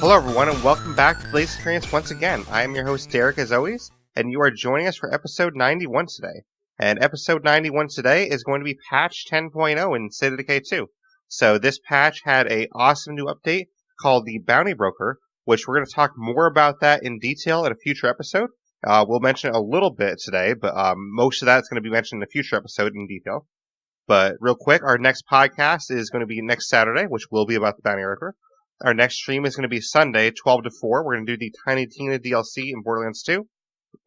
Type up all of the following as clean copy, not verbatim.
Hello everyone and welcome back to Blaise XPerience once again. I am your host Derek as always, and you are joining us for episode 91 today. And episode 91 today is going to be patch 10.0 in State of Decay 2. So this patch had an awesome new update called the Bounty Broker, which we're going to talk more about that in detail in a future episode. We'll mention it a little bit today, but most of that is going to be mentioned in a future episode in detail. But real quick, our next podcast is going to be next Saturday, which will be about the Bounty Broker. Our next stream is going to be Sunday, 12 to 4. We're going to do the Tiny Tina DLC in Borderlands 2.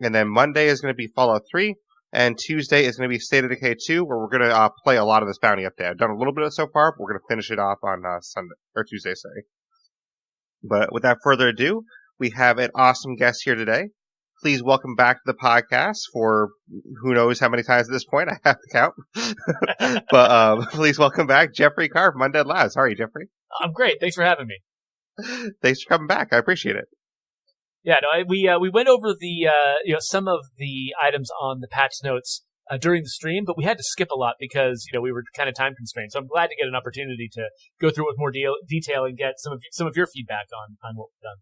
And then Monday is going to be Fallout 3. And Tuesday is going to be State of Decay 2, where we're going to play a lot of this bounty update. I've done a little bit of it so far, but we're going to finish it off on Sunday, or Tuesday, sorry. But without further ado, we have an awesome guest here today. Please welcome back to the podcast for who knows how many times at this point. I have to count. But please welcome back Geoffrey Card from Undead Labs. How are you, Geoffrey? I'm great. Thanks for having me. Thanks for coming back. I appreciate it. Yeah, no, we went over the some of the items on the patch notes during the stream, but we had to skip a lot because we were kind of time constrained. So I'm glad to get an opportunity to go through it with more detail and get some of your feedback on what we've done.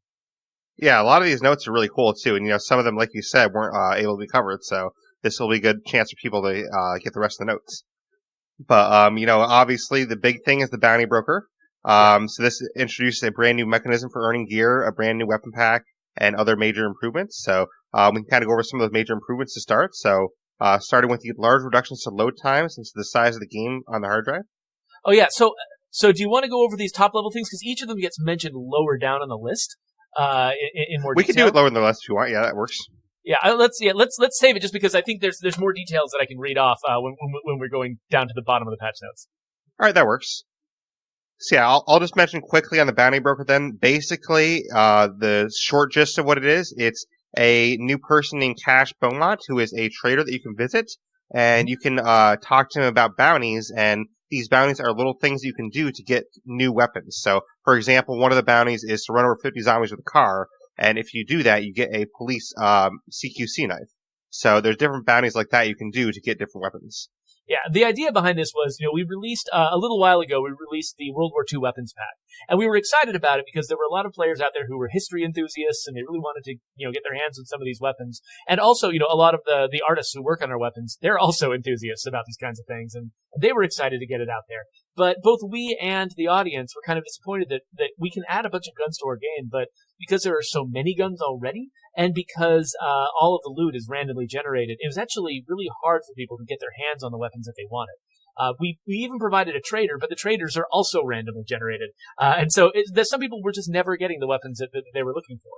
Yeah, a lot of these notes are really cool too, and some of them, like you said, weren't able to be covered. So this will be a good chance for people to get the rest of the notes. But obviously the big thing is the Bounty Broker. So this introduces a brand new mechanism for earning gear, a brand new weapon pack, and other major improvements. So we can kind of go over some of those major improvements to start. So starting with the large reductions to load times into the size of the game on the hard drive. Oh yeah. So do you want to go over these top level things because each of them gets mentioned lower down on the list in more detail? We can do it lower in the list if you want. Yeah, that works. Yeah, let's save it just because I think there's more details that I can read off when we're going down to the bottom of the patch notes. All right, that works. So yeah, I'll just mention quickly on the Bounty Broker then. Basically, the short gist of what it is, it's a new person named Cash Beaumont who is a trader that you can visit, and you can talk to him about bounties, and these bounties are little things you can do to get new weapons. So, for example, one of the bounties is to run over 50 zombies with a car, and if you do that, you get a police CQC knife. So there's different bounties like that you can do to get different weapons. Yeah, the idea behind this was, we released, a little while ago, we released the World War II weapons pack. And we were excited about it because there were a lot of players out there who were history enthusiasts and they really wanted to, get their hands on some of these weapons. And also, a lot of the artists who work on our weapons, they're also enthusiasts about these kinds of things. And they were excited to get it out there. But both we and the audience were kind of disappointed that we can add a bunch of guns to our game, but because there are so many guns already, and because all of the loot is randomly generated, it was actually really hard for people to get their hands on the weapons that they wanted. We even provided a trader, but the traders are also randomly generated. And so some people were just never getting the weapons that they were looking for.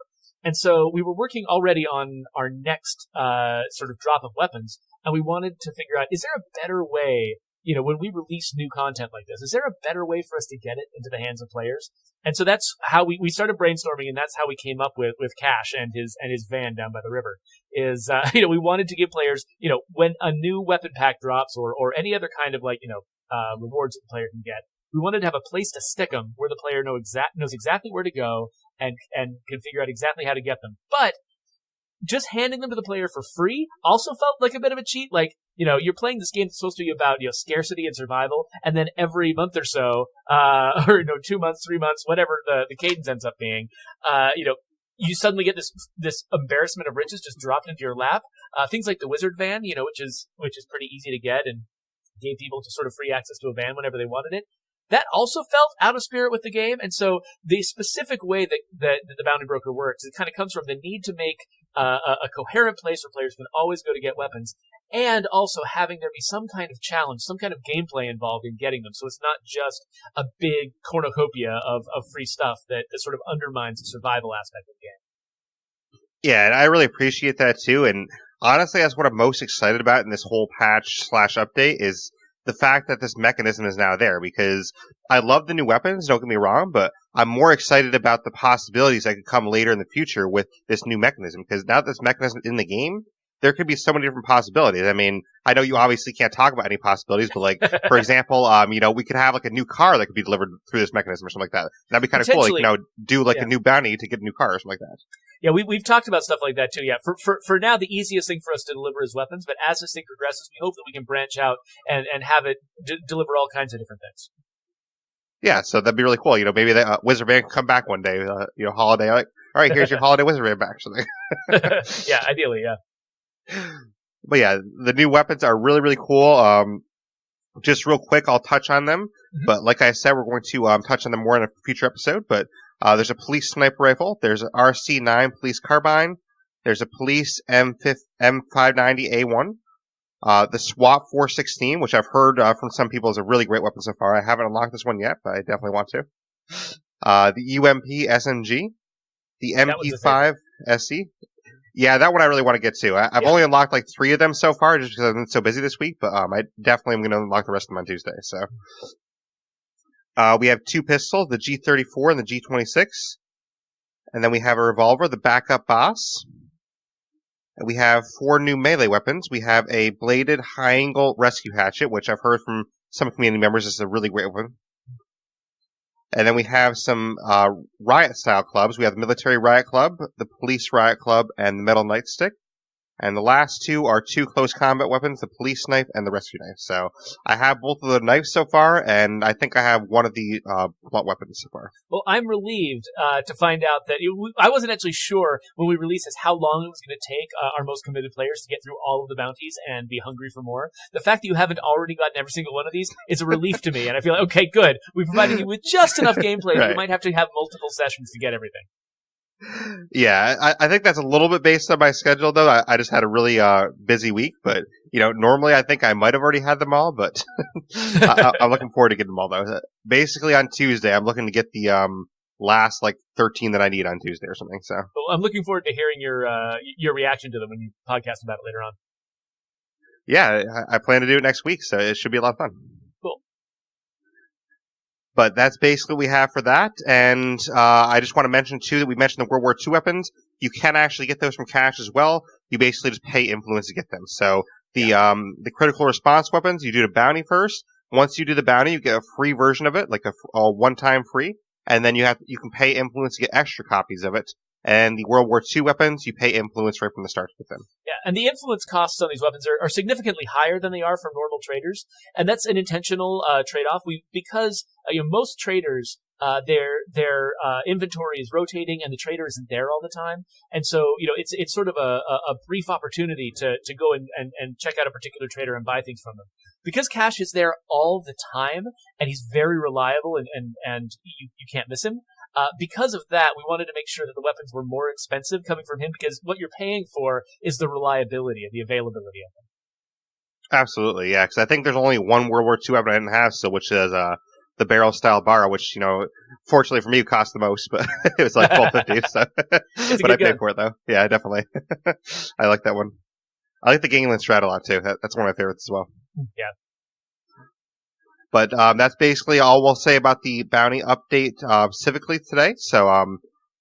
And so we were working already on our next sort of drop of weapons, and we wanted to figure out, is there a better way, when we release new content like this, is there a better way for us to get it into the hands of players? And so that's how we started brainstorming, and that's how we came up with Cash and his van down by the river. Is we wanted to give players, when a new weapon pack drops or any other kind of rewards that the player can get, we wanted to have a place to stick them where the player knows exactly where to go and can figure out exactly how to get them. But just handing them to the player for free also felt like a bit of a cheat. Like, you're playing this game that's supposed to be about, scarcity and survival, and then every month or so, or 2 months, 3 months, whatever the cadence ends up being, you suddenly get this embarrassment of riches just dropped into your lap. Things like the Wizard van, which is pretty easy to get and gave people just sort of free access to a van whenever they wanted it. That also felt out of spirit with the game, and so the specific way that the Bounty Broker works, it kind of comes from the need to make a coherent place where players can always go to get weapons, and also having there be some kind of challenge, some kind of gameplay involved in getting them, so it's not just a big cornucopia of free stuff that sort of undermines the survival aspect of the game. Yeah, and I really appreciate that too, and honestly, that's what I'm most excited about in this whole patch/update is the fact that this mechanism is now there, because I love the new weapons, don't get me wrong, but I'm more excited about the possibilities that could come later in the future with this new mechanism, because now that this mechanism is in the game, there could be so many different possibilities. I mean, I know you obviously can't talk about any possibilities, but for example, we could have a new car that could be delivered through this mechanism or something like that. That'd be kind of cool, do a new bounty to get a new car or something like that. Yeah, we've talked about stuff like that too. Yeah, for now, the easiest thing for us to deliver is weapons. But as this thing progresses, we hope that we can branch out and have it deliver all kinds of different things. Yeah, so that'd be really cool. Maybe the Wizard Band can come back one day. Holiday. Like, all right, here's your Holiday Wizard Band back. Yeah, ideally, yeah. But yeah, the new weapons are really, really cool. Just real quick, I'll touch on them. Mm-hmm. But like I said, we're going to touch on them more in a future episode. But there's a police sniper rifle. There's an RC9 police carbine. There's a police M590A1. The SWAT 416, which I've heard from some people is a really great weapon so far. I haven't unlocked this one yet, but I definitely want to. The UMP SMG. The MP5 SC. Yeah, that one I really want to get to. I've only unlocked like 3 of them so far just because I've been so busy this week, but I definitely am going to unlock the rest of them on Tuesday. So we have 2 pistols, the G34 and the G26. And then we have a revolver, the backup boss. And we have 4 new melee weapons. We have a bladed high-angle rescue hatchet, which I've heard from some community members is a really great weapon. And then we have some riot-style clubs. We have the Military Riot Club, the Police Riot Club, and the Metal Nightstick. And the last 2 are 2 close combat weapons, the Police Knife and the Rescue Knife. So I have both of the knives so far, and I think I have one of the blunt weapons so far. Well, I'm relieved to find out that I wasn't actually sure when we released this how long it was going to take our most committed players to get through all of the bounties and be hungry for more. The fact that you haven't already gotten every single one of these is a relief to me, and I feel like, okay, good. We provided you with just enough gameplay that you might have to have multiple sessions to get everything. Yeah, I think that's a little bit based on my schedule, though. I just had a really busy week, but normally I think I might have already had them all, but I'm looking forward to getting them all, though. Basically, on Tuesday, I'm looking to get the last 13 that I need on Tuesday or something. So well, I'm looking forward to hearing your reaction to them when you podcast about it later on. Yeah, I plan to do it next week, so it should be a lot of fun. Cool. But that's basically what we have for that. And I just want to mention, too, that we mentioned the World War II weapons. You can actually get those from Cash as well. You basically just pay influence to get them. So the critical response weapons, you do the bounty first. Once you do the bounty, you get a free version of it, like a one-time free. And then you can pay influence to get extra copies of it. And the World War II weapons, you pay influence right from the start with them. Yeah, and the influence costs on these weapons are significantly higher than they are for normal traders, and that's an intentional trade-off. Because most traders, their inventory is rotating, and the trader isn't there all the time, and so it's sort of a brief opportunity to go and check out a particular trader and buy things from them. Because Cash is there all the time, and he's very reliable, and you can't miss him. Because of that, we wanted to make sure that the weapons were more expensive coming from him, because what you're paying for is the reliability and the availability of them. Absolutely, yeah, because I think there's only one World War II weapon I didn't have, so which is the barrel-style bar, which, fortunately for me, cost the most, but it was like $12.50, so. But I paid for it, though. Yeah, definitely. I like that one. I like the Gangland Strat a lot, too. That's one of my favorites as well. Yeah. But that's basically all we'll say about the bounty update specifically today. So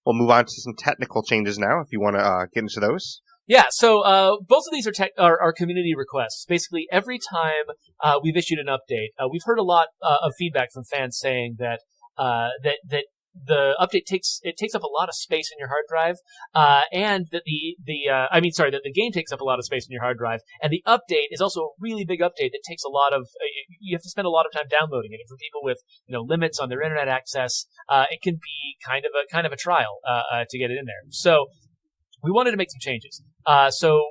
we'll move on to some technical changes now, if you want to get into those. Yeah, so both of these are community requests. Basically, every time we've issued an update, we've heard a lot of feedback from fans saying that the update takes up a lot of space in your hard drive, and that that the game takes up a lot of space in your hard drive, and the update is also a really big update that takes a lot of you have to spend a lot of time downloading it. And for people with limits on their internet access, it can be kind of a trial to get it in there. So we wanted to make some changes. So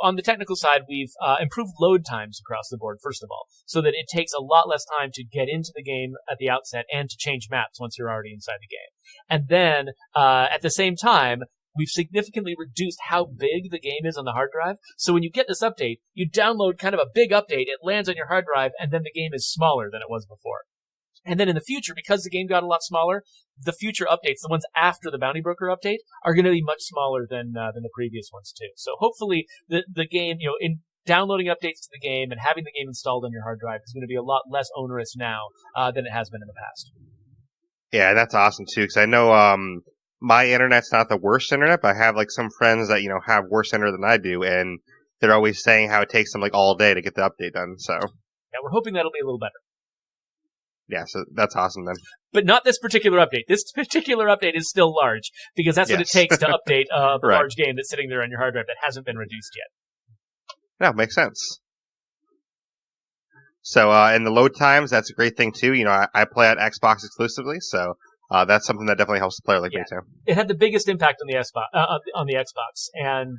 on the technical side, we've improved load times across the board, first of all, so that it takes a lot less time to get into the game at the outset and to change maps once you're already inside the game. And then, at the same time, we've significantly reduced how big the game is on the hard drive. So when you get this update, you download kind of a big update, it lands on your hard drive, and then the game is smaller than it was before. And then in the future, because the game got a lot smaller, the future updates, the ones after the Bounty Broker update, are going to be much smaller than the previous ones too. So hopefully the game, in downloading updates to the game and having the game installed on your hard drive is going to be a lot less onerous now than it has been in the past. Yeah, that's awesome too, because I know my internet's not the worst internet, but I have some friends that have worse internet than I do, and they're always saying how it takes them all day to get the update done. So yeah, we're hoping that'll be a little better. Yeah, so that's awesome then. But not this particular update. This particular update is still large, because that's what it takes to update a large game that's sitting there on your hard drive that hasn't been reduced yet. Yeah, makes sense. So, and the load times, that's a great thing too. I play on Xbox exclusively, so that's something that definitely helps a player like me too. It had the biggest impact on the Xbox, and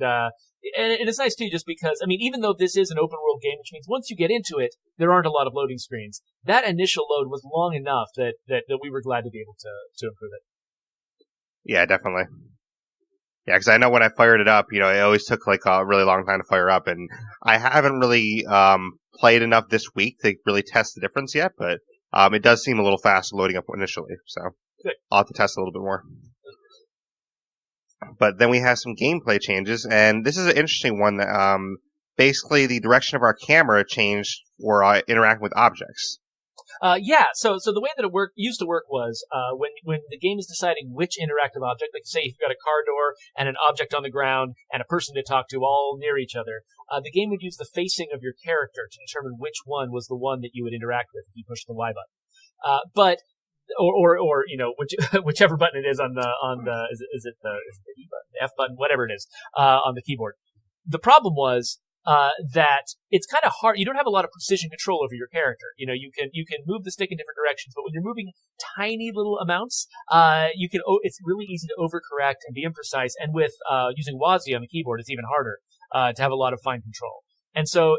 it's nice too, just because even though this is an open world game, which means once you get into it, there aren't a lot of loading screens. That initial load was long enough that we were glad to be able to improve it. Yeah, definitely. Yeah, because I know when I fired it up, it always took like a really long time to fire up, and I haven't really played enough this week to really test the difference yet, but it does seem a little faster loading up initially, so good. I'll have to test a little bit more. But then we have some gameplay changes, and this is an interesting one that basically the direction of our camera changed for interacting with objects. So the way that it used to work was when the game is deciding which interactive object, like say if you've got a car door and an object on the ground and a person to talk to all near each other, the game would use the facing of your character to determine which one was the one that you would interact with if you push the Y button. Whichever button it is on the is it the E button, the F button, whatever it is on the keyboard. The problem was that it's kind of hard. You don't have a lot of precision control over your character. You can move the stick in different directions, but when you're moving tiny little amounts, it's really easy to overcorrect and be imprecise. And with using WASD on the keyboard, it's even harder to have a lot of fine control. And so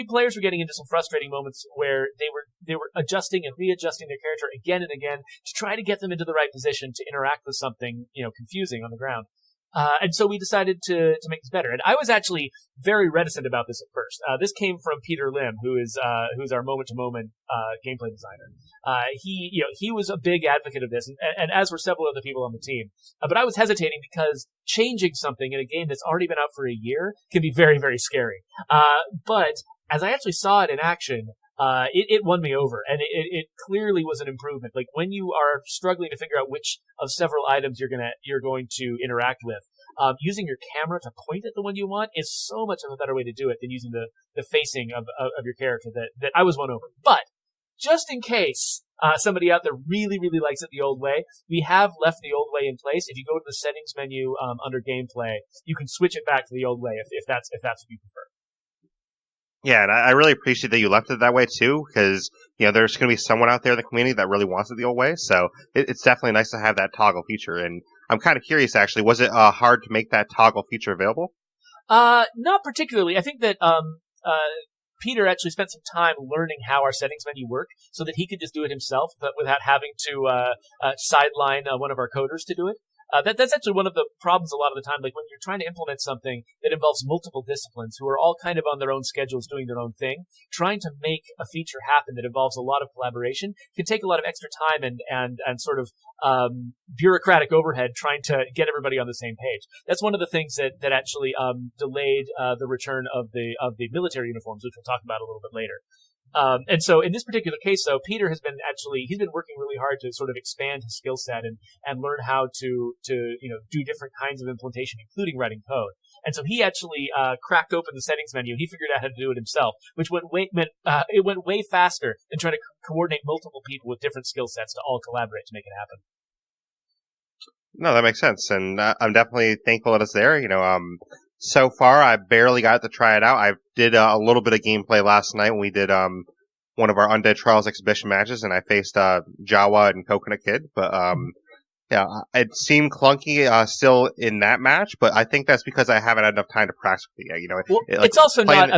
players were getting into some frustrating moments where they were adjusting and readjusting their character again and again to try to get them into the right position to interact with something confusing on the ground. And so we decided to make this better. And I was actually very reticent about this at first. This came from Peter Lim, who's our moment-to-moment gameplay designer. He was a big advocate of this, and as were several other people on the team. But I was hesitating because changing something in a game that's already been out for a year can be very, very scary. But as I actually saw it in action, it won me over, and it clearly was an improvement. Like when you are struggling to figure out which of several items you're going to interact with, using your camera to point at the one you want is so much of a better way to do it than using the facing of your character that I was won over. But just in case somebody out there really, really likes it the old way, we have left the old way in place. If you go to the settings menu under gameplay, you can switch it back to the old way if that's what you prefer. Yeah, and I really appreciate that you left it that way too, because there's going to be someone out there in the community that really wants it the old way. So it's definitely nice to have that toggle feature. And I'm kind of curious, actually, was it hard to make that toggle feature available? Not particularly. I think that Peter actually spent some time learning how our settings menu work, so that he could just do it himself, but without having to sideline one of our coders to do it. That's actually one of the problems a lot of the time. Like when you're trying to implement something that involves multiple disciplines who are all kind of on their own schedules doing their own thing, trying to make a feature happen that involves a lot of collaboration can take a lot of extra time and sort of bureaucratic overhead trying to get everybody on the same page. That's one of the things that actually delayed the return of the military uniforms, which we'll talk about a little bit later. And so in this particular case, though, Peter he's been working really hard to sort of expand his skill set and learn how to do different kinds of implementation, including writing code. And so he actually cracked open the settings menu. He figured out how to do it himself, which went way faster than trying to coordinate multiple people with different skill sets to all collaborate to make it happen. No, that makes sense, and I'm definitely thankful that it's there. So far, I barely got to try it out. I did a little bit of gameplay last night when we did one of our Undead Trials exhibition matches, and I faced Jawa and Coconut Kid. But yeah, it seemed clunky still in that match, but I think that's because I haven't had enough time to practice it yet. Well, it's also not.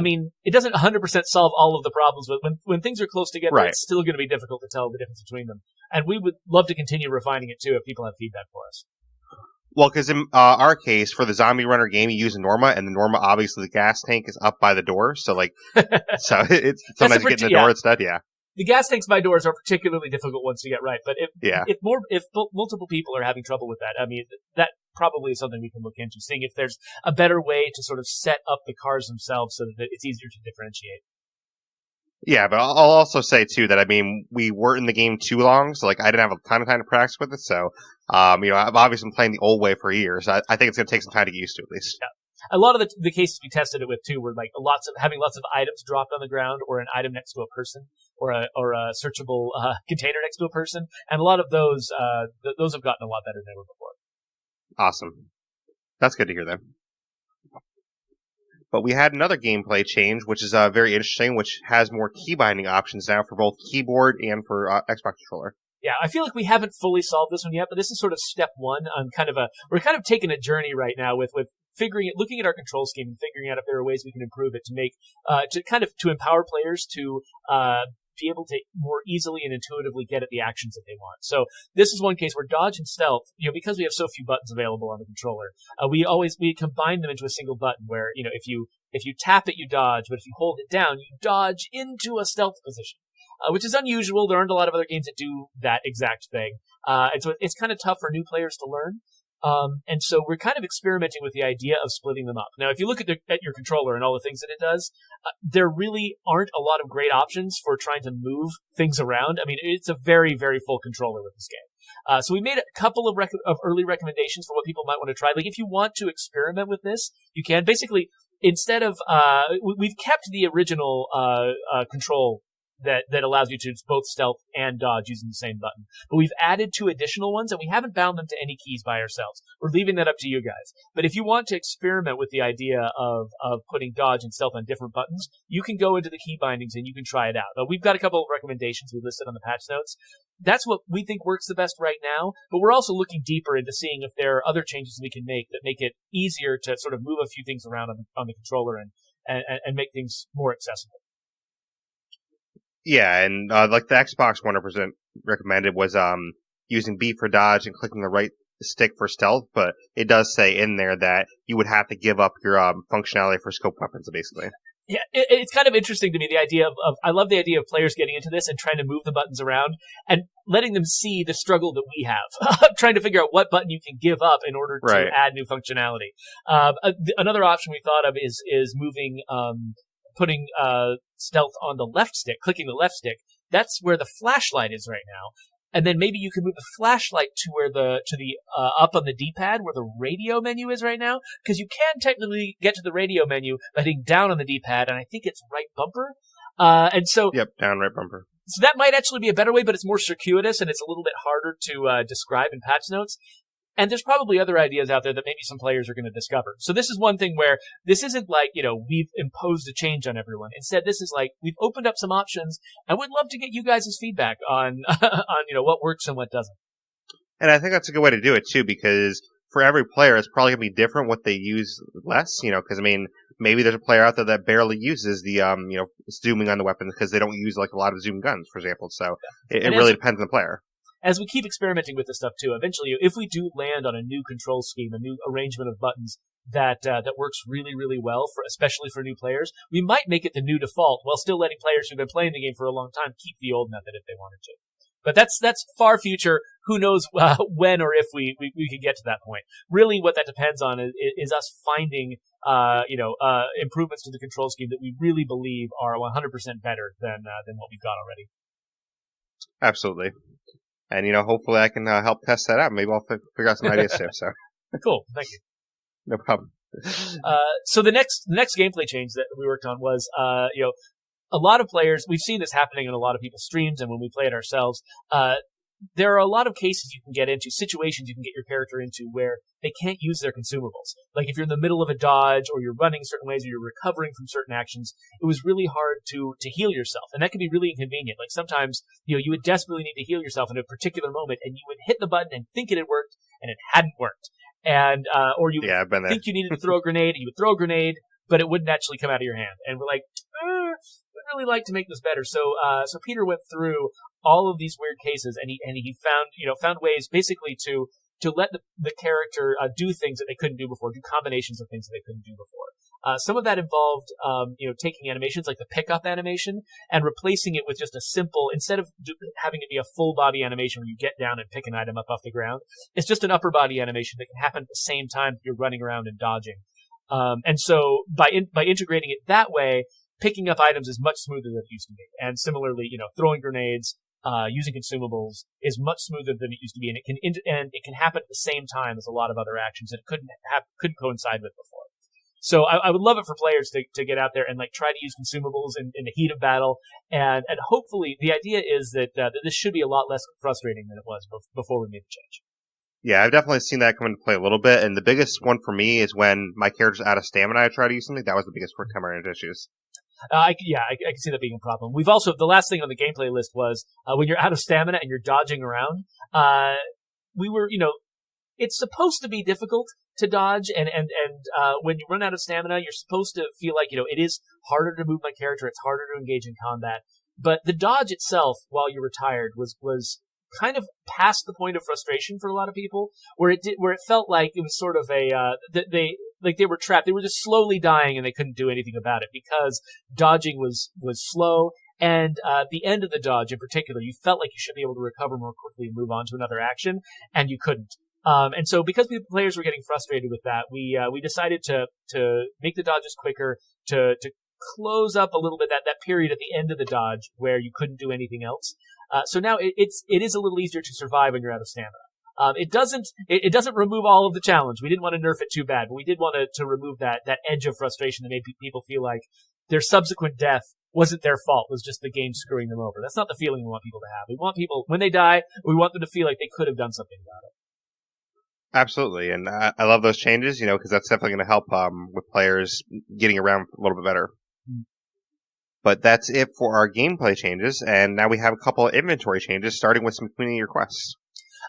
It doesn't 100% solve all of the problems, but when things are close together, right, it's still going to be difficult to tell the difference between them. And we would love to continue refining it too if people have feedback for us. Well, because in our case, for the Zombie Runner game, you use a Norma, and the Norma, obviously, the gas tank is up by the door, so it's sometimes you get in the door instead, yeah. The gas tanks by doors are particularly difficult ones to get right, but if multiple people are having trouble with that, that probably is something we can look into, seeing if there's a better way to sort of set up the cars themselves so that it's easier to differentiate. Yeah, but I'll also say too that we weren't in the game too long, so I didn't have a ton of time to practice with it. So, I've obviously been playing the old way for years. I think it's going to take some time to get used to, at least. Yeah. A lot of the cases we tested it with too were having lots of items dropped on the ground, or an item next to a person, or a searchable container next to a person, and a lot of those have gotten a lot better than they were before. Awesome, that's good to hear then. But we had another gameplay change, which is very interesting, which has more key binding options now for both keyboard and for Xbox controller. Yeah, I feel like we haven't fully solved this one yet, but this is sort of step one on we're kind of taking a journey right now with looking at our control scheme and figuring out if there are ways we can improve it to make, to empower players to, be able to more easily and intuitively get at the actions that they want. So this is one case where dodge and stealth, because we have so few buttons available on the controller, we combine them into a single button where, if you tap it, you dodge, but if you hold it down, you dodge into a stealth position. Which is unusual. There aren't a lot of other games that do that exact thing. And so it's kind of tough for new players to learn. And so we're kind of experimenting with the idea of splitting them up. Now, if you look at your controller and all the things that it does, there really aren't a lot of great options for trying to move things around. I mean, it's a very, very full controller with this game. So we made a couple of early recommendations for what people might want to try. Like, if you want to experiment with this, you can. Basically, instead of, we've kept the original, control that allows you to both stealth and dodge using the same button. But we've added 2 additional ones, and we haven't bound them to any keys by ourselves. We're leaving that up to you guys. But if you want to experiment with the idea of putting dodge and stealth on different buttons, you can go into the key bindings and you can try it out. Now, we've got a couple of recommendations we listed on the patch notes. That's what we think works the best right now, but we're also looking deeper into seeing if there are other changes we can make that make it easier to sort of move a few things around on the controller and make things more accessible. Yeah, and like the Xbox 100% recommended was using B for dodge and clicking the right stick for stealth, but it does say in there that you would have to give up your functionality for scope weapons, basically. Yeah, it's kind of interesting to me, the idea of I love the idea of players getting into this and trying to move the buttons around and letting them see the struggle that we have, trying to figure out what button you can give up in order to add new functionality. Another option we thought of is moving, putting stealth on the left stick, clicking the left stick. That's where the flashlight is right now. And then maybe you can move the flashlight to where up on the D-pad where the radio menu is right now, because you can technically get to the radio menu by hitting down on the D-pad, and I think it's right bumper. Yep, down right bumper. So that might actually be a better way, but it's more circuitous and it's a little bit harder to describe in patch notes. And there's probably other ideas out there that maybe some players are going to discover. So this is one thing where this isn't like, we've imposed a change on everyone. Instead, this is like, we've opened up some options and would love to get you guys' feedback on, what works and what doesn't. And I think that's a good way to do it too, because for every player, it's probably going to be different what they use less, because maybe there's a player out there that barely uses the, zooming on the weapons because they don't use like a lot of zoom guns, for example. So it really depends on the player. As we keep experimenting with this stuff too, eventually, if we do land on a new control scheme, a new arrangement of buttons that works really, really well, especially for new players, we might make it the new default while still letting players who've been playing the game for a long time keep the old method if they wanted to. But that's far future. Who knows when or if we can get to that point. Really, what that depends on is us finding improvements to the control scheme that we really believe are 100% better than what we've got already. Absolutely. And, hopefully I can help test that out. Maybe I'll figure out some ideas too. So cool. Thank you. No problem. So the next gameplay change that we worked on was, a lot of players, we've seen this happening in a lot of people's streams and when we play it ourselves, there are a lot of cases you can get into, situations you can get your character into where they can't use their consumables. Like if you're in the middle of a dodge or you're running certain ways or you're recovering from certain actions, it was really hard to heal yourself. And that can be really inconvenient. Like sometimes, you would desperately need to heal yourself in a particular moment and you would hit the button and think it had worked and it hadn't worked. And, or you would think you needed to throw a grenade and you would throw a grenade, but it wouldn't actually come out of your hand. And we're like, we'd really like to make this better. So Peter went through all of these weird cases and he found ways basically to let the character do things that they couldn't do before, do combinations of things that they couldn't do before. Some of that involved, taking animations like the pickup animation and replacing it with just a simple, instead of having it be a full body animation where you get down and pick an item up off the ground, it's just an upper body animation that can happen at the same time that you're running around and dodging. And so by integrating it that way, picking up items is much smoother than it used to be. And similarly, throwing grenades, using consumables is much smoother than it used to be, and it can happen at the same time as a lot of other actions that it couldn't coincide with before. So I would love it for players to get out there and try to use consumables in the heat of battle, and hopefully the idea is that this should be a lot less frustrating than it was before we made the change. Yeah, I've definitely seen that come into play a little bit, and the biggest one for me is when my character's out of stamina, I try to use something. That was the biggest quick time issues. I can see that being a problem. We've also, the last thing on the gameplay list was, when you're out of stamina and you're dodging around, we were, it's supposed to be difficult to dodge, and when you run out of stamina, you're supposed to feel like, it is harder to move my character, it's harder to engage in combat. But the dodge itself, while you were tired, was kind of past the point of frustration for a lot of people, where it felt like it was sort of they were trapped. They were just slowly dying and they couldn't do anything about it because dodging was slow. And the end of the dodge in particular, you felt like you should be able to recover more quickly and move on to another action, and you couldn't. And so because the players were getting frustrated with that, we decided to make the dodges quicker, to close up a little bit that period at the end of the dodge where you couldn't do anything else. So now it is a little easier to survive when you're out of stamina. It doesn't remove all of the challenge. We didn't want to nerf it too bad, but we did want to remove that edge of frustration that made people feel like their subsequent death wasn't their fault, was just the game screwing them over. That's not the feeling we want people to have. We want people, when they die, we want them to feel like they could have done something about it. Absolutely, and I love those changes, because that's definitely going to help with players getting around a little bit better. But that's it for our gameplay changes, and now we have a couple of inventory changes, starting with some community requests.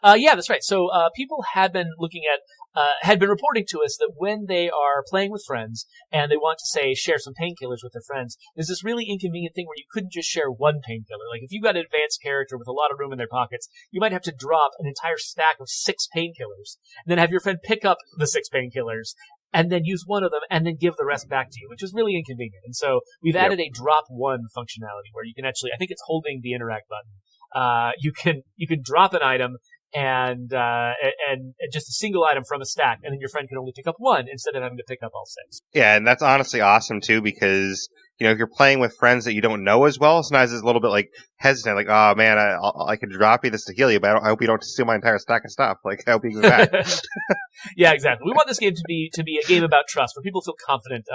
Yeah, that's right. So people had been reporting to us that when they are playing with friends and they want to, say, share some painkillers with their friends, there's this really inconvenient thing where you couldn't just share one painkiller. Like, if you've got an advanced character with a lot of room in their pockets, you might have to drop an entire stack of 6 painkillers, and then have your friend pick up the 6 painkillers, and then use one of them, and then give the rest back to you, which is really inconvenient. And so we've added a drop one functionality where you can actually, I think it's holding the interact button. You can drop an item and just a single item from a stack, and then your friend can only pick up one instead of having to pick up all 6. Yeah, and that's honestly awesome too, because if you're playing with friends that you don't know as well, sometimes it's a little bit like hesitant, like, oh man, I could drop you this to heal you, but I hope you don't steal my entire stack of stuff. Like, I hope you go back. Yeah, exactly. We want this game to be a game about trust, where people feel confident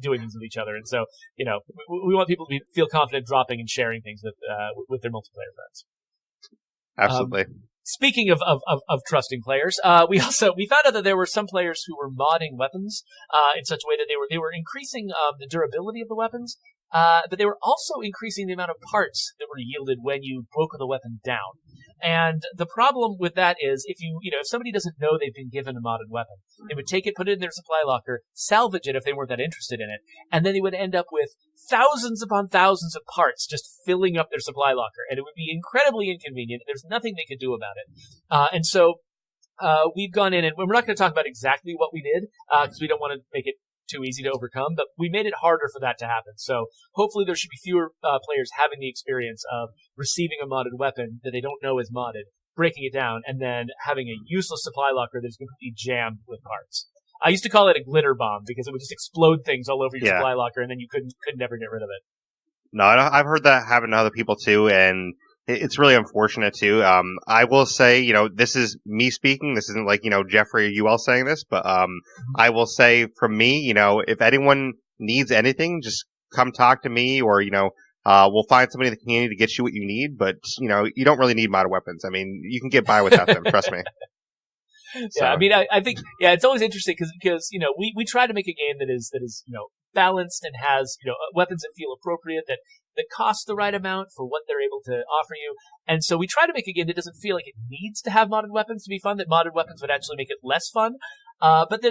doing things with each other, and so we want people to feel confident dropping and sharing things with their multiplayer friends. Absolutely. Speaking of trusting players, we found out that there were some players who were modding weapons in such a way that they were increasing the durability of the weapons, but they were also increasing the amount of parts that were yielded when you broke the weapon down. And the problem with that is if somebody doesn't know they've been given a modded weapon, they would take it, put it in their supply locker, salvage it if they weren't that interested in it, and then they would end up with thousands upon thousands of parts just filling up their supply locker, and it would be incredibly inconvenient. There's nothing they could do about it. And so we've gone in, and we're not going to talk about exactly what we did, because we don't want to make it too easy to overcome, but we made it harder for that to happen. So hopefully there should be fewer players having the experience of receiving a modded weapon that they don't know is modded, breaking it down, and then having a useless supply locker that's completely jammed with parts. I used to call it a glitter bomb because it would just explode things all over your supply locker, and then you could never get rid of it. No, I've heard that happen to other people too, and it's really unfortunate too. I will say, this is me speaking. This isn't like, Geoffrey or you all saying this, but I will say from me, if anyone needs anything, just come talk to me, or we'll find somebody in the community to get you what you need. But you don't really need modded weapons. I mean, you can get by without them. Trust me. So. Yeah, I mean, I think it's always interesting because we try to make a game that is balanced and has weapons that feel appropriate, that cost the right amount for what they're able to offer you. And so we try to make a game that doesn't feel like it needs to have modded weapons to be fun, that modded weapons would actually make it less fun. But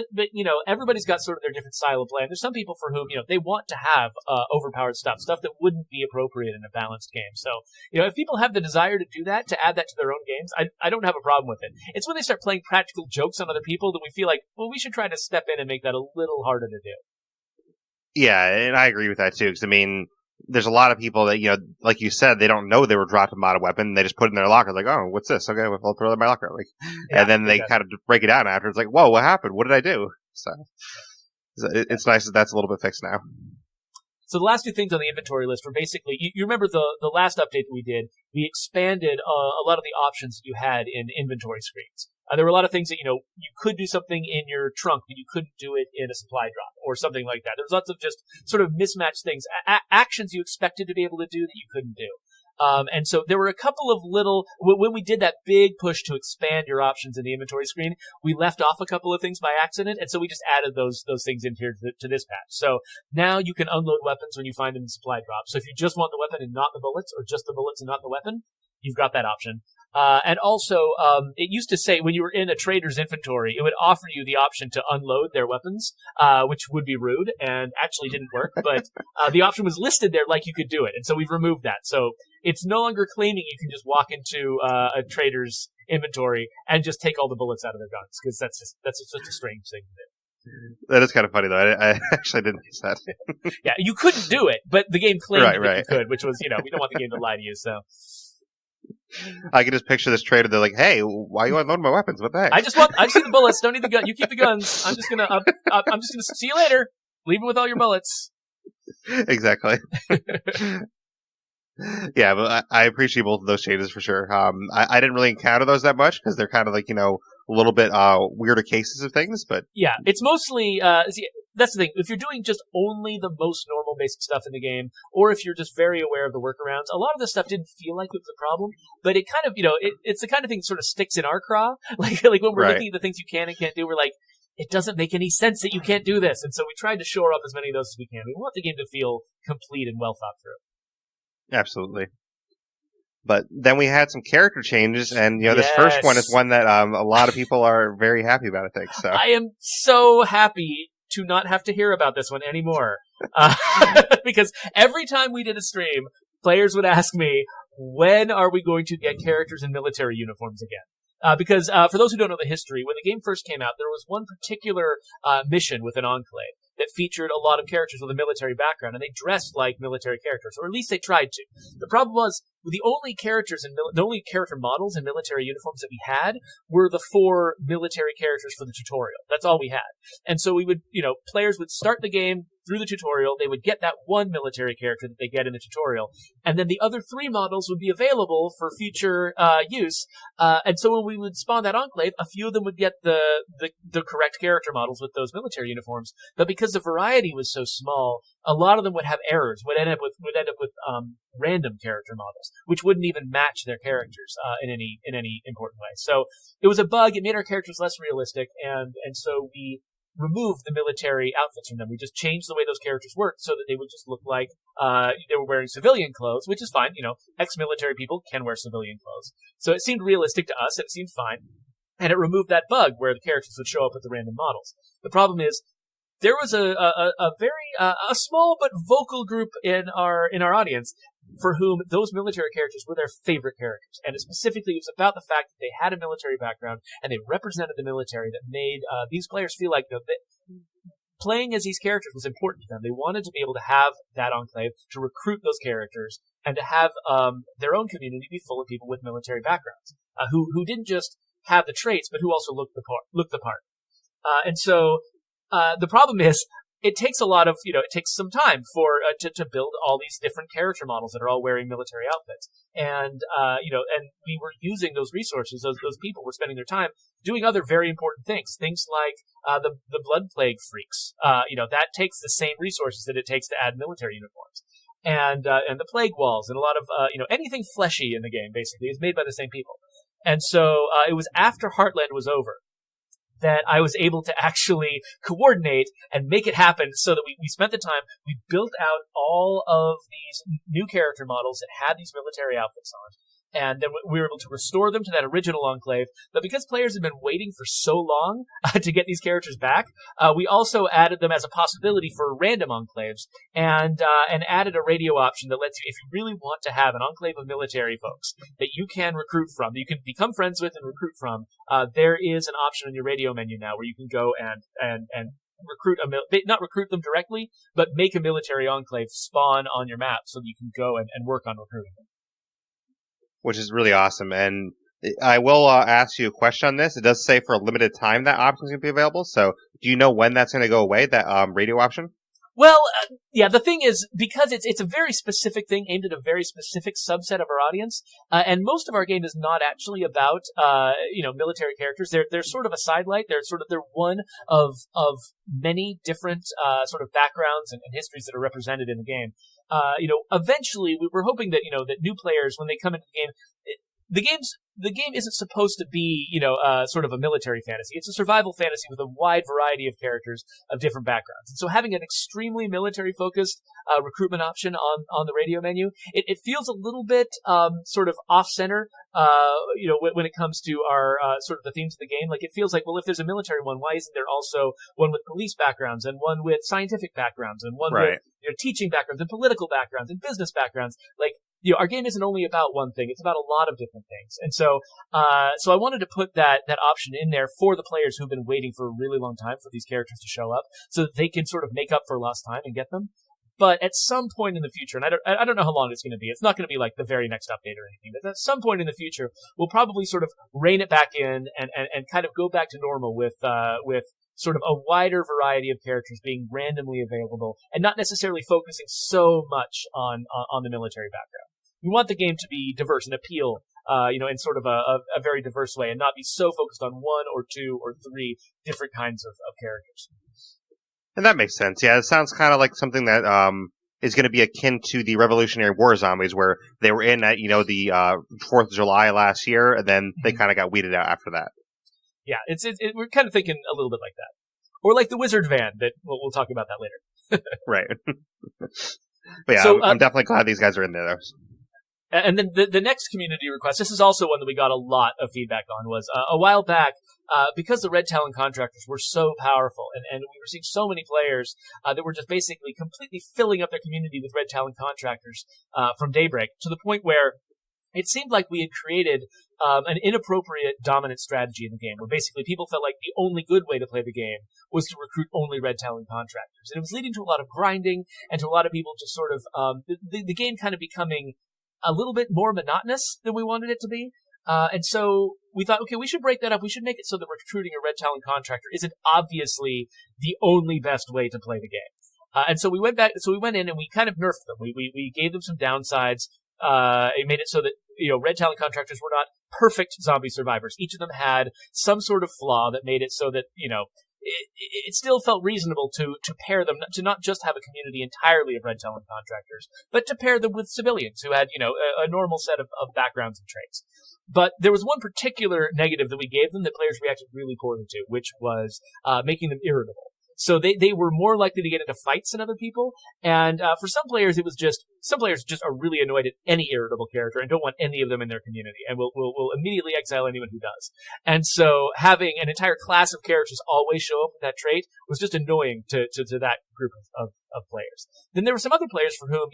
everybody's got sort of their different style of play. And there's some people for whom, they want to have overpowered stuff that wouldn't be appropriate in a balanced game. So, if people have the desire to do that, to add that to their own games, I don't have a problem with it. It's when they start playing practical jokes on other people that we feel like, well, we should try to step in and make that a little harder to do. Yeah, and I agree with that too, because I mean, there's a lot of people that, like you said, they don't know they were dropped a modded weapon. They just put it in their locker, like, oh, what's this? Okay, I'll throw it in my locker. And then they kind of break it down after. It's like, whoa, what happened? What did I do? So it's nice that that's a little bit fixed now. So the last 2 things on the inventory list were basically, you remember the last update that we did, we expanded a lot of the options that you had in inventory screens. There were a lot of things that, you could do something in your trunk, but you couldn't do it in a supply drop or something like that. There's lots of just sort of mismatched things, actions you expected to be able to do that you couldn't do. And so there were a couple of when we did that big push to expand your options in the inventory screen, we left off a couple of things by accident, and so we just added those things in here to this patch. So now you can unload weapons when you find them in supply drops. So if you just want the weapon and not the bullets, or just the bullets and not the weapon, you've got that option. And also, it used to say when you were in a trader's inventory, it would offer you the option to unload their weapons, which would be rude and actually didn't work, but the option was listed there like you could do it. And so we've removed that. So it's no longer claiming you can just walk into a trader's inventory and just take all the bullets out of their guns, because that's just such a strange thing to do. That is kind of funny, though. I actually didn't use that. Yeah, you couldn't do it, but the game claimed that you could, which was, we don't want the game to lie to you, so... I can just picture this trader. They're like, "Hey, why you unloading my weapons? What the heck?" I just need the bullets. Don't need the gun. You keep the guns. I'm just gonna see you later. Leave it with all your bullets. Exactly. Yeah, but I appreciate both of those changes for sure. I didn't really encounter those that much because they're kind of like a little bit weirder cases of things. But yeah, it's mostly that's the thing. If you're doing just only the most normal basic stuff in the game, or if you're just very aware of the workarounds, a lot of this stuff didn't feel like it was a problem, but it kind of, it's the kind of thing that sort of sticks in our craw. Like when we're looking at the things you can and can't do, we're like, it doesn't make any sense that you can't do this. And so we tried to shore up as many of those as we can. We want the game to feel complete and well thought through. Absolutely. But then we had some character changes, and this first one is one that a lot of people are very happy about, I think. So I am so happy to not have to hear about this one anymore. Because every time we did a stream, players would ask me, when are we going to get characters in military uniforms again? Because for those who don't know the history, when the game first came out, there was one particular mission with an enclave that featured a lot of characters with a military background, and they dressed like military characters, or at least they tried to. The problem was, the only character models in military uniforms that we had were the 4 military characters for the tutorial. That's all we had. And so we would, players would start the game through the tutorial, they would get that one military character that they get in the tutorial, and then the other 3 models would be available for future use. And so when we would spawn that enclave, a few of them would get the correct character models with those military uniforms, but because the variety was so small, a lot of them would have errors, would end up with random character models, which wouldn't even match their characters in any important way. So it was a bug. It made our characters less realistic, and so we removed the military outfits from them. We just changed the way those characters worked so that they would just look like they were wearing civilian clothes, which is fine. Ex-military people can wear civilian clothes. So it seemed realistic to us. It seemed fine. And it removed that bug where the characters would show up with the random models. The problem is, there was a very small but vocal group in our audience for whom those military characters were their favorite characters. And specifically, it was about the fact that they had a military background and they represented the military that made these players feel like that playing as these characters was important to them. They wanted to be able to have that enclave, to recruit those characters, and to have their own community be full of people with military backgrounds who didn't just have the traits, but who also looked the part. And so the problem is, it takes a lot of, it takes some time for to build all these different character models that are all wearing military outfits, and and we were using those resources. Those people were spending their time doing other very important things like the blood plague freaks. That takes the same resources that it takes to add military uniforms, and the plague walls, and a lot of anything fleshy in the game basically is made by the same people. And so it was after Heartland was over that I was able to actually coordinate and make it happen, so that we spent the time, we built out all of these new character models that had these military outfits on, and then we were able to restore them to that original enclave. But because players had been waiting for so long to get these characters back, we also added them as a possibility for random enclaves, and added a radio option that lets you, if you really want to have an enclave of military folks that you can recruit from, that you can become friends with and recruit from, there is an option in your radio menu now where you can go and not recruit them directly, but make a military enclave spawn on your map so that you can go and work on recruiting them. Which is really awesome. And I will ask you a question on this. It does say for a limited time that option is going to be available. So do you know when that's going to go away, that radio option? Well, yeah, the thing is, because it's a very specific thing aimed at a very specific subset of our audience, and most of our game is not actually about, military characters. They're sort of a sidelight. They're one of many different, sort of backgrounds and histories that are represented in the game. eventually we're hoping that, that new players, when they come into the game, the game isn't supposed to be, sort of a military fantasy. It's a survival fantasy with a wide variety of characters of different backgrounds. And so having an extremely military-focused recruitment option on the radio menu, it feels a little bit sort of off-center, when it comes to our sort of the themes of the game. Like, it feels like, well, if there's a military one, why isn't there also one with police backgrounds and one with scientific backgrounds and one with teaching backgrounds and political backgrounds and business backgrounds? Like, our game isn't only about one thing; it's about a lot of different things. And so I wanted to put that option in there for the players who've been waiting for a really long time for these characters to show up, so that they can sort of make up for lost time and get them. But at some point in the future, and I don't know how long it's going to be. It's not going to be like the very next update or anything. But at some point in the future, we'll probably sort of rein it back in and kind of go back to normal with sort of a wider variety of characters being randomly available and not necessarily focusing so much on the military background. We want the game to be diverse and appeal, in sort of a very diverse way, and not be so focused on one or two or three different kinds of characters. And that makes sense. Yeah, it sounds kind of like something that is going to be akin to the Revolutionary War zombies, where they were in at the 4th of July last year, and then they kind of got weeded out after that. Yeah, we're kind of thinking a little bit like that, or like the Wizard van. That we'll talk about that later. Right. But yeah, so, I'm definitely glad these guys are in there, though. And then the next community request, this is also one that we got a lot of feedback on, was a while back, because the Red Talon contractors were so powerful, and we were seeing so many players that were just basically completely filling up their community with Red Talon contractors from Daybreak, to the point where it seemed like we had created an inappropriate dominant strategy in the game, where basically people felt like the only good way to play the game was to recruit only Red Talon contractors. And it was leading to a lot of grinding, and to a lot of people just sort of the game kind of becoming a little bit more monotonous than we wanted it to be. And so we thought, okay, we should break that up. We should make it so that recruiting a Red Talon contractor isn't obviously the only best way to play the game. And so we went in and we kind of nerfed them. We gave them some downsides. It made it so that, Red Talon contractors were not perfect zombie survivors. Each of them had some sort of flaw that made it so that, it still felt reasonable to pair them, to not just have a community entirely of Red Talon contractors, but to pair them with civilians who had, a normal set of backgrounds and traits. But there was one particular negative that we gave them that players reacted really poorly to, which was making them irritable. So they were more likely to get into fights than other people, and for some players some players just are really annoyed at any irritable character and don't want any of them in their community, and will immediately exile anyone who does. And so having an entire class of characters always show up with that trait was just annoying to that group of players. Then there were some other players for whom,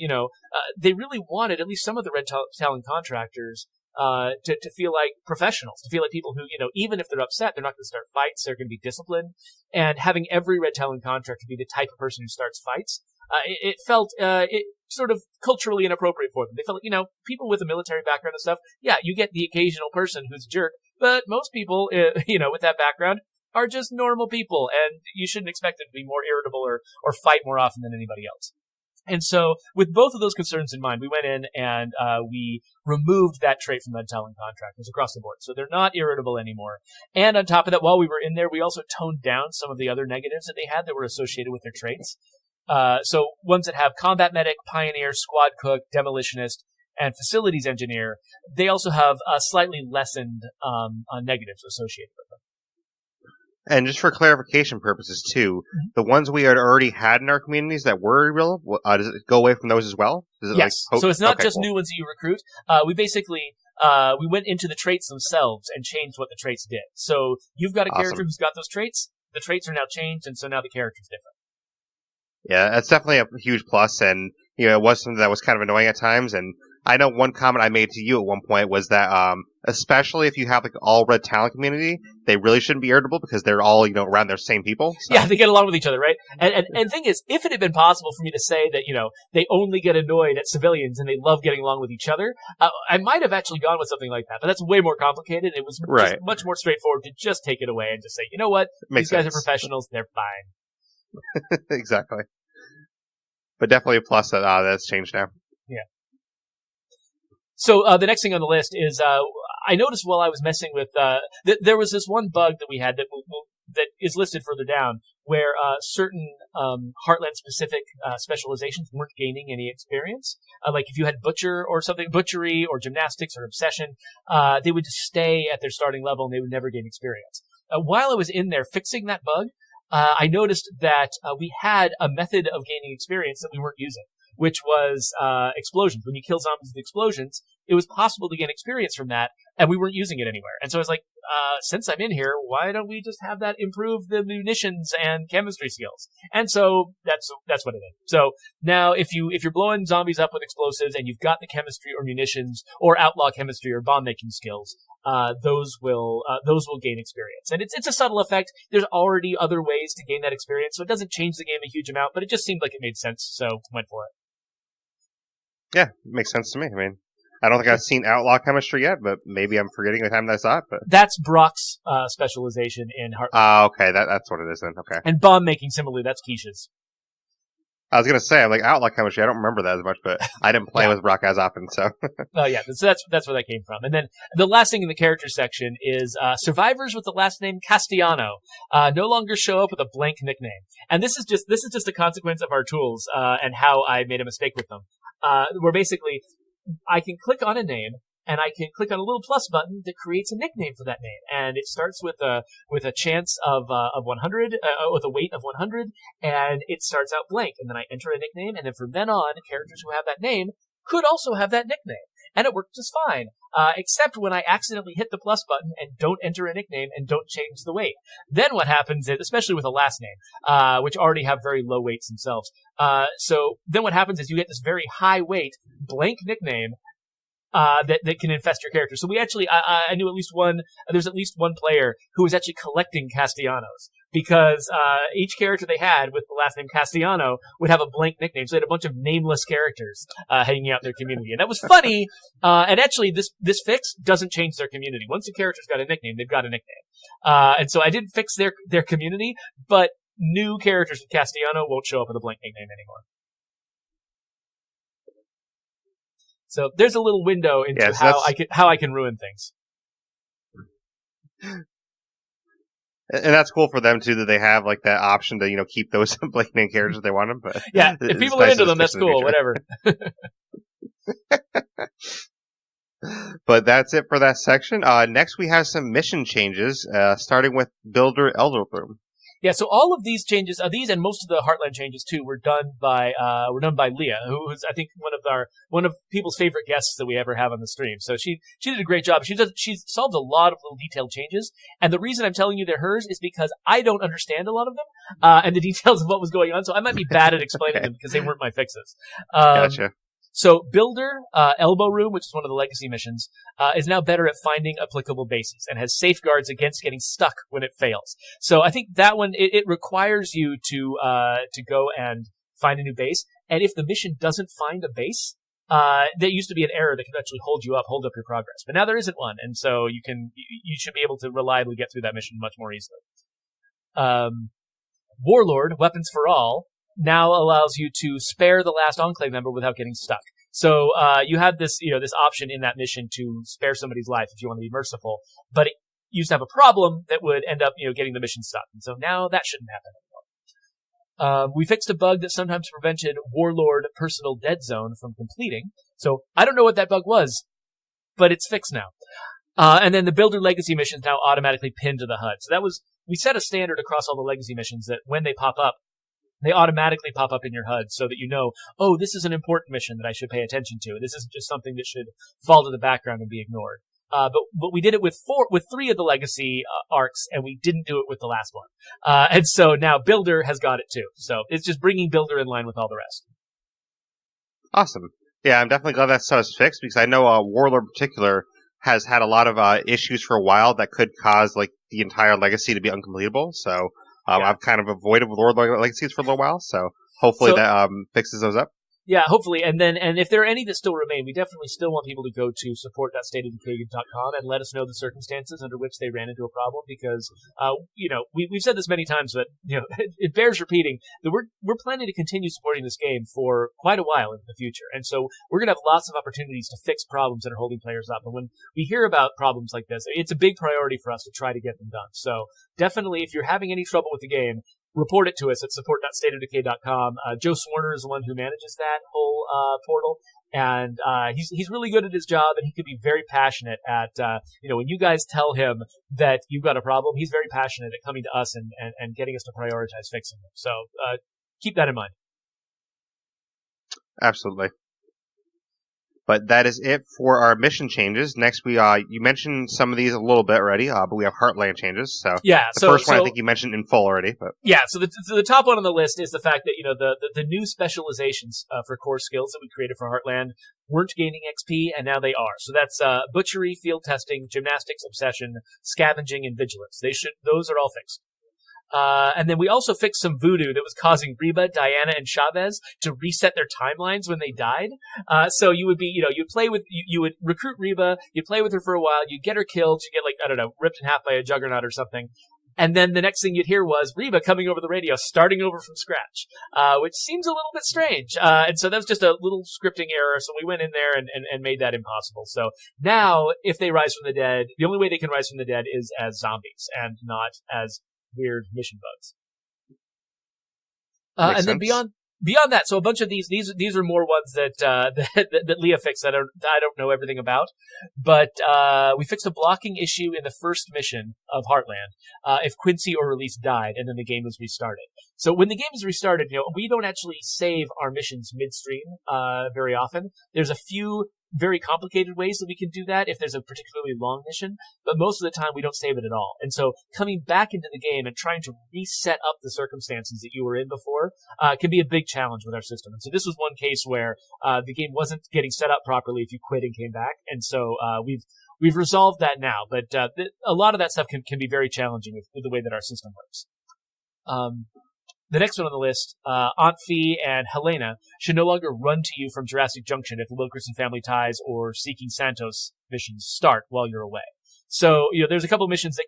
they really wanted at least some of the Red Talon contractors to feel like professionals, to feel like people who, even if they're upset, they're not going to start fights, they're going to be disciplined. And having every Red Talon contractor be the type of person who starts fights, it felt sort of culturally inappropriate for them. They felt like, people with a military background and stuff, yeah, you get the occasional person who's a jerk, but most people, with that background are just normal people, and you shouldn't expect them to be more irritable or fight more often than anybody else. And so, with both of those concerns in mind, we went in and we removed that trait from Red Talon contractors across the board. So they're not irritable anymore. And on top of that, while we were in there, we also toned down some of the other negatives that they had that were associated with their traits. So ones that have combat medic, pioneer, squad cook, demolitionist, and facilities engineer, they also have slightly lessened negatives associated with them. And just for clarification purposes, too, the ones we had already had in our communities that were real, does it go away from those as well? Yes. So it's not just new ones that you recruit. We basically we went into the traits themselves and changed what the traits did. So you've got a character who's got those traits. The traits are now changed, and so now the character's different. Yeah, that's definitely a huge plus, and it was something that was kind of annoying at times. And I know one comment I made to you at one point was that, especially if you have like all Red Talon community, they really shouldn't be irritable because they're all around their same people. So. Yeah, they get along with each other, right? And the thing is, if it had been possible for me to say that they only get annoyed at civilians and they love getting along with each other, I might have actually gone with something like that. But that's way more complicated. It was just much more straightforward to just take it away and just say, you know what, these guys are professionals, they're fine. Exactly. But definitely a plus that that's changed now. Yeah. So the next thing on the list is I noticed while I was messing with there was this one bug that we had that is listed further down, where certain Heartland-specific specializations weren't gaining any experience. Like if you had Butcher or something, Butchery or Gymnastics or Obsession, they would just stay at their starting level and they would never gain experience. While I was in there fixing that bug, I noticed that we had a method of gaining experience that we weren't using, which was explosions. When you kill zombies with explosions, it was possible to gain experience from that, and we weren't using it anywhere. And so I was like, since I'm in here, why don't we just have that improve the munitions and chemistry skills? And so that's what it is. So now if you're blowing zombies up with explosives and you've got the chemistry or munitions or outlaw chemistry or bomb making skills, those will gain experience. And it's a subtle effect. There's already other ways to gain that experience, so it doesn't change the game a huge amount, but it just seemed like it made sense, so went for it. Yeah, makes sense to me. I mean, I don't think I've seen Outlaw Chemistry yet, but maybe I'm forgetting the time that I saw it. But that's Brock's specialization in Heart. Okay, that's what it is then. Okay. And bomb making, similarly, that's Keisha's. I was gonna say, I'm like Outlaw Chemistry. I don't remember that as much, but I didn't play with Brock as often, so. Oh yeah, so that's where that came from. And then the last thing in the character section is survivors with the last name Castellano no longer show up with a blank nickname. And this is just a consequence of our tools and how I made a mistake with them. Where basically I can click on a name and I can click on a little plus button that creates a nickname for that name, and it starts with a chance of 100 with a weight of 100, and it starts out blank, and then I enter a nickname, and then from then on, characters who have that name could also have that nickname, and it worked just fine, except when I accidentally hit the plus button and don't enter a nickname and don't change the weight. Then what happens is, especially with a last name, which already have very low weights themselves, so then what happens is you get this very high weight blank nickname that can infest your character. So we actually, I knew there's at least one player who was actually collecting Castellanos, because each character they had with the last name Castellano would have a blank nickname. So they had a bunch of nameless characters hanging out in their community. And that was funny. And actually, this fix doesn't change their community. Once a character's got a nickname, they've got a nickname. And so I didn't fix their community, but new characters with Castellano won't show up with a blank nickname anymore. So there's a little window into how I can ruin things. And that's cool for them too, that they have like that option to keep those blank name characters if they want them. But yeah, if people are into them, that's cool. Whatever. But that's it for that section. Next, we have some mission changes, starting with Builder Elder Room. Yeah, so all of these changes, these and most of the Heartland changes too, were done by Leah, who is I think one of people's favorite guests that we ever have on the stream. So she did a great job. She solved a lot of little detailed changes, and the reason I'm telling you they're hers is because I don't understand a lot of them and the details of what was going on. So I might be bad at explaining them because they weren't my fixes. Gotcha. So Builder, Elbow Room, which is one of the legacy missions, is now better at finding applicable bases and has safeguards against getting stuck when it fails. So I think that one, it requires you to go and find a new base. And if the mission doesn't find a base, there used to be an error that could actually hold up your progress. But now there isn't one. And so you should be able to reliably get through that mission much more easily. Warlord, Weapons for All, now allows you to spare the last Enclave member without getting stuck. So you had this option in that mission to spare somebody's life if you want to be merciful, but it used to have a problem that would end up getting the mission stuck. And so now that shouldn't happen anymore. We fixed a bug that sometimes prevented Warlord Personal Dead Zone from completing. So I don't know what that bug was, but it's fixed now. And then the Builder Legacy missions now automatically pin to the HUD. So we set a standard across all the Legacy missions that when they pop up, they automatically pop up in your HUD so that this is an important mission that I should pay attention to. This isn't just something that should fall to the background and be ignored. But we did it with 3 of the legacy arcs, and we didn't do it with the last one. And so now Builder has got it too. So it's just bringing Builder in line with all the rest. Awesome. Yeah, I'm definitely glad that stuff is fixed, because I know Warlord in particular has had a lot of issues for a while that could cause like the entire legacy to be uncompletable. So I've kind of avoided Warlord legacies for a little while. So hopefully that fixes those up. Yeah, hopefully. And if there are any that still remain, we definitely still want people to go to support.stateofdecay.com and let us know the circumstances under which they ran into a problem, because, we've said this many times, but, it bears repeating that we're planning to continue supporting this game for quite a while into the future. And so we're going to have lots of opportunities to fix problems that are holding players up. And when we hear about problems like this, it's a big priority for us to try to get them done. So definitely, if you're having any trouble with the game, report it to us at support.stateofdecay.com. Joe Swarner is the one who manages that whole portal, and he's really good at his job, and he can be very passionate at when you guys tell him that you've got a problem, he's very passionate at coming to us and getting us to prioritize fixing them. So keep that in mind. Absolutely. But that is it for our mission changes. Next, you mentioned some of these a little bit already, but we have Heartland changes. So yeah, the first one I think you mentioned in full already. But yeah, so the top one on the list is the fact that the new specializations for core skills that we created for Heartland weren't gaining XP, and now they are. So that's butchery, field testing, gymnastics, obsession, scavenging, and vigilance. Those are all fixed. And then we also fixed some voodoo that was causing Reba, Diana, and Chavez to reset their timelines when they died. So you would you would recruit Reba, you'd play with her for a while, you'd get her killed, she'd get ripped in half by a juggernaut or something. And then the next thing you'd hear was Reba coming over the radio, starting over from scratch, which seems a little bit strange. And so that was just a little scripting error. So we went in there and made that impossible. So now, if they rise from the dead, the only way they can rise from the dead is as zombies and not as weird mission bugs. And then beyond that, so a bunch of these are more ones that that Leah fixed that I don't know everything about. But we fixed a blocking issue in the first mission of Heartland if Quincy or Release died, and then the game was restarted. So when the game is restarted, we don't actually save our missions midstream very often. There's a few very complicated ways that we can do that if there's a particularly long mission, but most of the time we don't save it at all. And so coming back into the game and trying to reset up the circumstances that you were in before can be a big challenge with our system. And so this was one case where the game wasn't getting set up properly if you quit and came back. And so we've resolved that now, but a lot of that stuff can be very challenging with the way that our system works. The next one on the list, Aunt Fee and Helena should no longer run to you from Jurassic Junction if the Wilkerson Family Ties or Seeking Santos missions start while you're away. So, there's a couple of missions that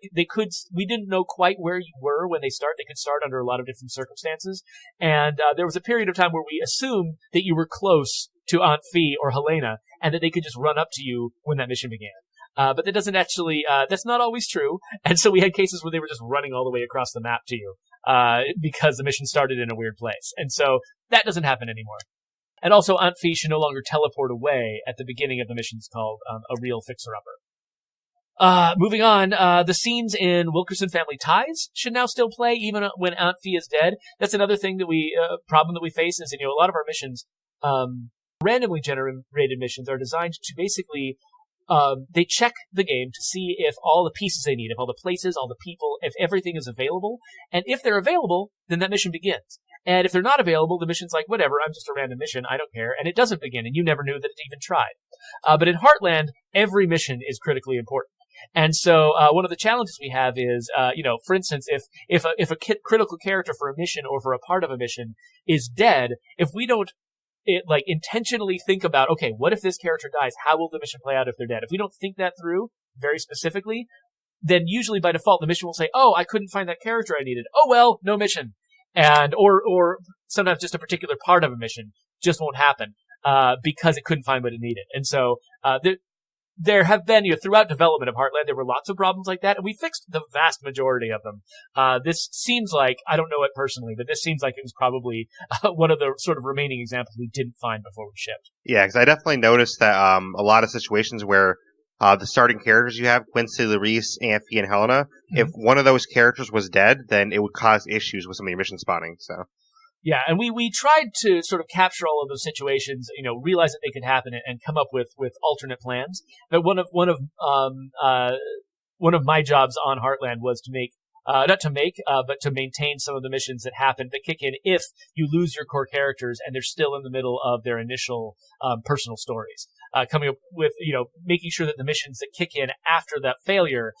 we didn't know quite where you were when they start. They could start under a lot of different circumstances. And there was a period of time where we assumed that you were close to Aunt Fee or Helena and that they could just run up to you when that mission began. But that doesn't actually, that's not always true. And so we had cases where they were just running all the way across the map to you. Because the mission started in a weird place. And so that doesn't happen anymore. And also, Aunt Fee should no longer teleport away at the beginning of the missions called a real fixer-upper. Moving on, the scenes in Wilkerson Family Ties should now still play even when Aunt Fee is dead. That's another thing that problem that we face is, a lot of our missions, randomly generated missions are designed to basically they check the game to see if all the pieces they need, if all the places, all the people, if everything is available. And if they're available, then that mission begins. And if they're not available, the mission's like, whatever, I'm just a random mission, I don't care. And it doesn't begin, and you never knew that it even tried. But in Heartland, every mission is critically important. And so one of the challenges we have is, for instance, if a critical character for a mission or for a part of a mission is dead, if we don't intentionally think about, okay, what if this character dies? How will the mission play out if they're dead? If we don't think that through very specifically, then usually by default the mission will say, oh, I couldn't find that character I needed. Oh well, no mission. And or sometimes just a particular part of a mission just won't happen because it couldn't find what it needed. And so there have been, throughout development of Heartland, there were lots of problems like that, and we fixed the vast majority of them. This seems like, I don't know it personally, but this seems like it was probably one of the sort of remaining examples we didn't find before we shipped. Yeah, because I definitely noticed that a lot of situations where the starting characters you have, Quincy, Larice, Aunt Fee, and Helena, if one of those characters was dead, then it would cause issues with some of your mission spawning, so... Yeah, and we tried to sort of capture all of those situations, realize that they could happen and come up with alternate plans. But one of my jobs on Heartland was to make, but to maintain some of the missions that happen that kick in if you lose your core characters and they're still in the middle of their initial personal stories. Coming up with, making sure that the missions that kick in after that failure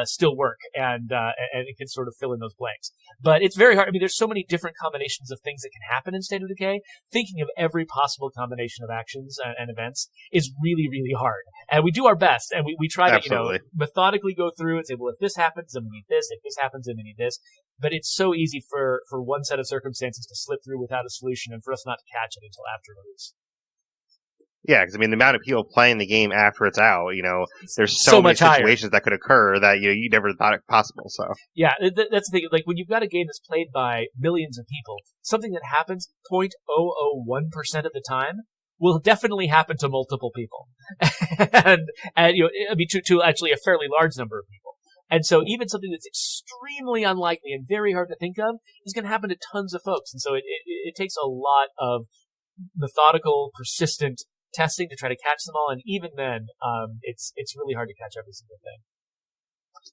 still work and it can sort of fill in those blanks. But it's very hard. I mean, there's so many different combinations of things that can happen in State of Decay. Thinking of every possible combination of actions and events is really, really hard. And we do our best, and we try to, methodically go through and say, well, if this happens, then we need this. If this happens, then we need this. But it's so easy for one set of circumstances to slip through without a solution and for us not to catch it until after release. Yeah, because I mean, the amount of people playing the game after it's out, there's so many much higher. situations that could occur that you never thought it possible. So yeah, that's the thing. Like when you've got a game that's played by millions of people, something that happens 0.001% of the time will definitely happen to multiple people, and I mean to actually a fairly large number of people. And so even something that's extremely unlikely and very hard to think of is going to happen to tons of folks. And so it takes a lot of methodical, persistent testing to try to catch them all, and even then, it's really hard to catch every single thing.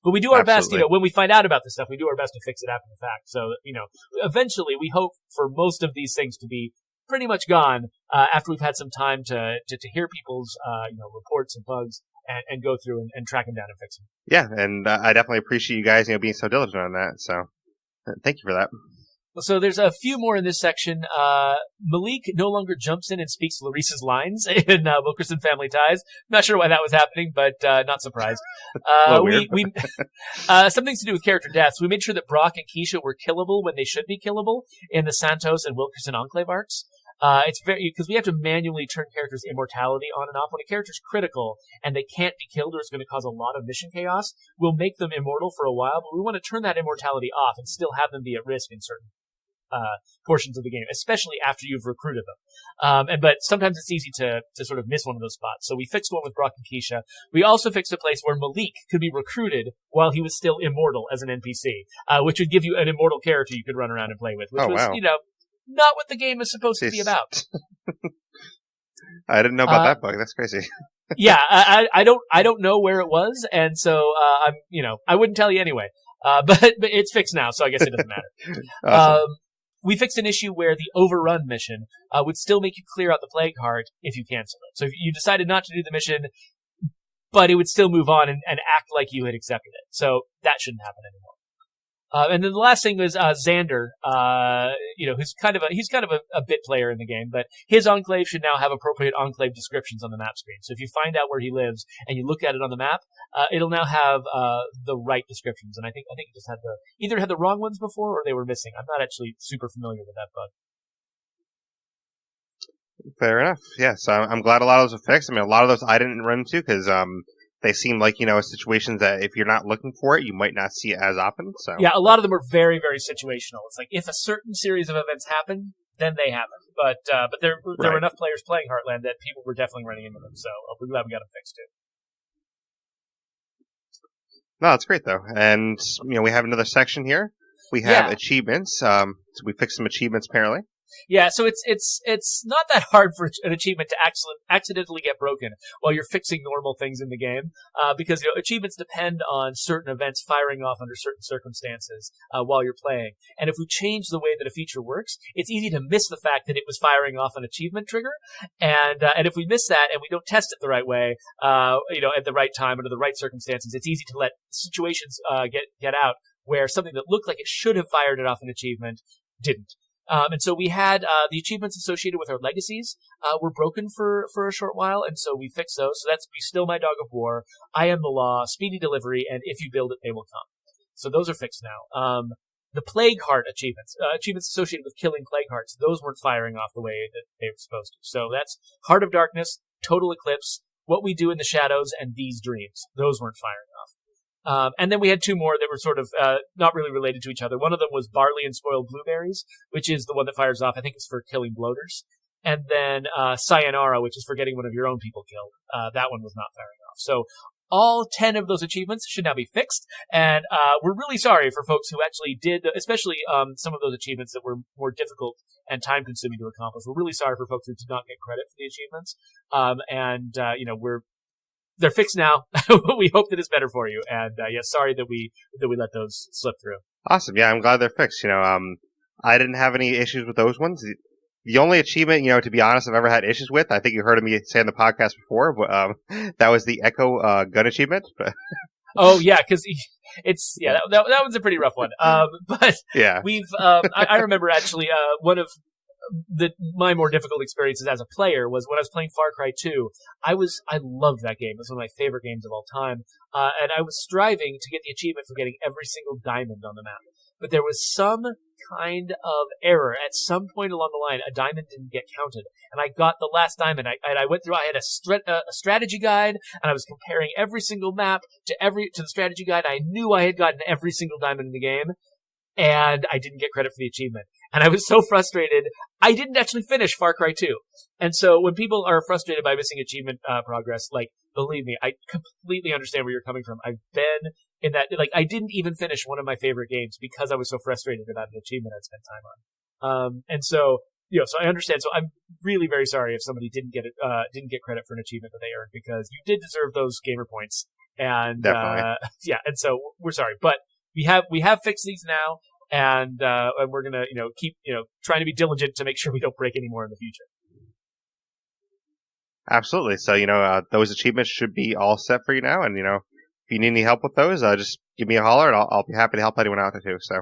But we do our best, when we find out about this stuff, we do our best to fix it after the fact. So, eventually we hope for most of these things to be pretty much gone, after we've had some time to hear people's, reports and bugs and go through and track them down and fix them. Yeah, and I definitely appreciate you guys, being so diligent on that. So thank you for that. So there's a few more in this section. Malik no longer jumps in and speaks Larissa's lines in Wilkerson Family Ties. Not sure why that was happening, but not surprised. Some things to do with character deaths. We made sure that Brock and Keisha were killable when they should be killable in the Santos and Wilkerson Enclave arcs. It's because we have to manually turn characters' immortality on and off. When a character's critical and they can't be killed or it's going to cause a lot of mission chaos, we'll make them immortal for a while, but we want to turn that immortality off and still have them be at risk in certain portions of the game, especially after you've recruited them. But sometimes it's easy to sort of miss one of those spots. So we fixed one with Brock and Keisha. We also fixed a place where Malik could be recruited while he was still immortal as an NPC, which would give you an immortal character you could run around and play with, which was, not what the game is supposed to be about. I didn't know about that bug. That's crazy. Yeah, I don't know where it was, and so I wouldn't tell you anyway. But it's fixed now, so I guess it doesn't matter. Awesome. We fixed an issue where the overrun mission would still make you clear out the plague heart if you cancel it. So if you decided not to do the mission, but it would still move on and act like you had accepted it. So that shouldn't happen anymore. And then the last thing was Xander, who's kind of a bit player in the game, but his enclave should now have appropriate enclave descriptions on the map screen. So if you find out where he lives and you look at it on the map, it'll now have the right descriptions. And I think it just either had the wrong ones before or they were missing. I'm not actually super familiar with that bug. Fair enough. Yeah, so I'm glad a lot of those are fixed. I mean, a lot of those I didn't run into because they seem like, situations that if you're not looking for it, you might not see it as often. So yeah, a lot of them are very, very situational. It's like if a certain series of events happen, then they happen. But there were enough players playing Heartland that people were definitely running into them. So we're glad we got them fixed too. No, that's great though. And we have another section here. We have achievements. So we fixed some achievements apparently. Yeah, so it's not that hard for an achievement to accidentally get broken while you're fixing normal things in the game, because achievements depend on certain events firing off under certain circumstances while you're playing. And if we change the way that a feature works, it's easy to miss the fact that it was firing off an achievement trigger. And if we miss that and we don't test it the right way, at the right time under the right circumstances, it's easy to let situations get out where something that looked like it should have fired it off an achievement didn't. And so we had the achievements associated with our legacies were broken for a short while, and so we fixed those. So that's Be Still My Dog of War, I Am the Law, Speedy Delivery, and If You Build It, They Will Come. So those are fixed now. The Plague Heart achievements associated with killing Plague Hearts, those weren't firing off the way that they were supposed to. So that's Heart of Darkness, Total Eclipse, What We Do in the Shadows, and These Dreams. Those weren't firing off. And then we had two more that were sort of not really related to each other. One of them was Barley and Spoiled Blueberries, which is the one that fires off. I think it's for killing bloaters. And then Sayonara, which is for getting one of your own people killed. That one was not firing off. So all 10 of those achievements should now be fixed. And we're really sorry for folks who actually did, especially some of those achievements that were more difficult and time-consuming to accomplish. We're really sorry for folks who did not get credit for the achievements. They're fixed now. We hope that it's better for you. And sorry that we let those slip through. Awesome. Yeah, I'm glad they're fixed. I didn't have any issues with those ones. The only achievement, to be honest, I've ever had issues with, I think you heard me say on the podcast before, but that was the Echo gun achievement. Oh yeah, because that one's a pretty rough one. But yeah, we've I remember actually one of my more difficult experiences as a player was when I was playing Far Cry 2. I loved that game. It was one of my favorite games of all time. And I was striving to get the achievement for getting every single diamond on the map. But there was some kind of error. At some point along the line, a diamond didn't get counted, and I got the last diamond. I went through. I had a strategy guide, and I was comparing every single map to the strategy guide. I knew I had gotten every single diamond in the game, and I didn't get credit for the achievement. And I was so frustrated, I didn't actually finish Far Cry 2. And so when people are frustrated by missing achievement progress, like, believe me, I completely understand where you're coming from. I've been in that, like, I didn't even finish one of my favorite games because I was so frustrated about an achievement I'd spent time on. And so, so I understand. So I'm really very sorry if somebody didn't get credit for an achievement that they earned, because you did deserve those gamer points. And, and so we're sorry, but we have fixed these now. And we're gonna, keep, trying to be diligent to make sure we don't break any more in the future. Absolutely. So, those achievements should be all set for you now. And, if you need any help with those, just give me a holler, and I'll be happy to help anyone out there too. So.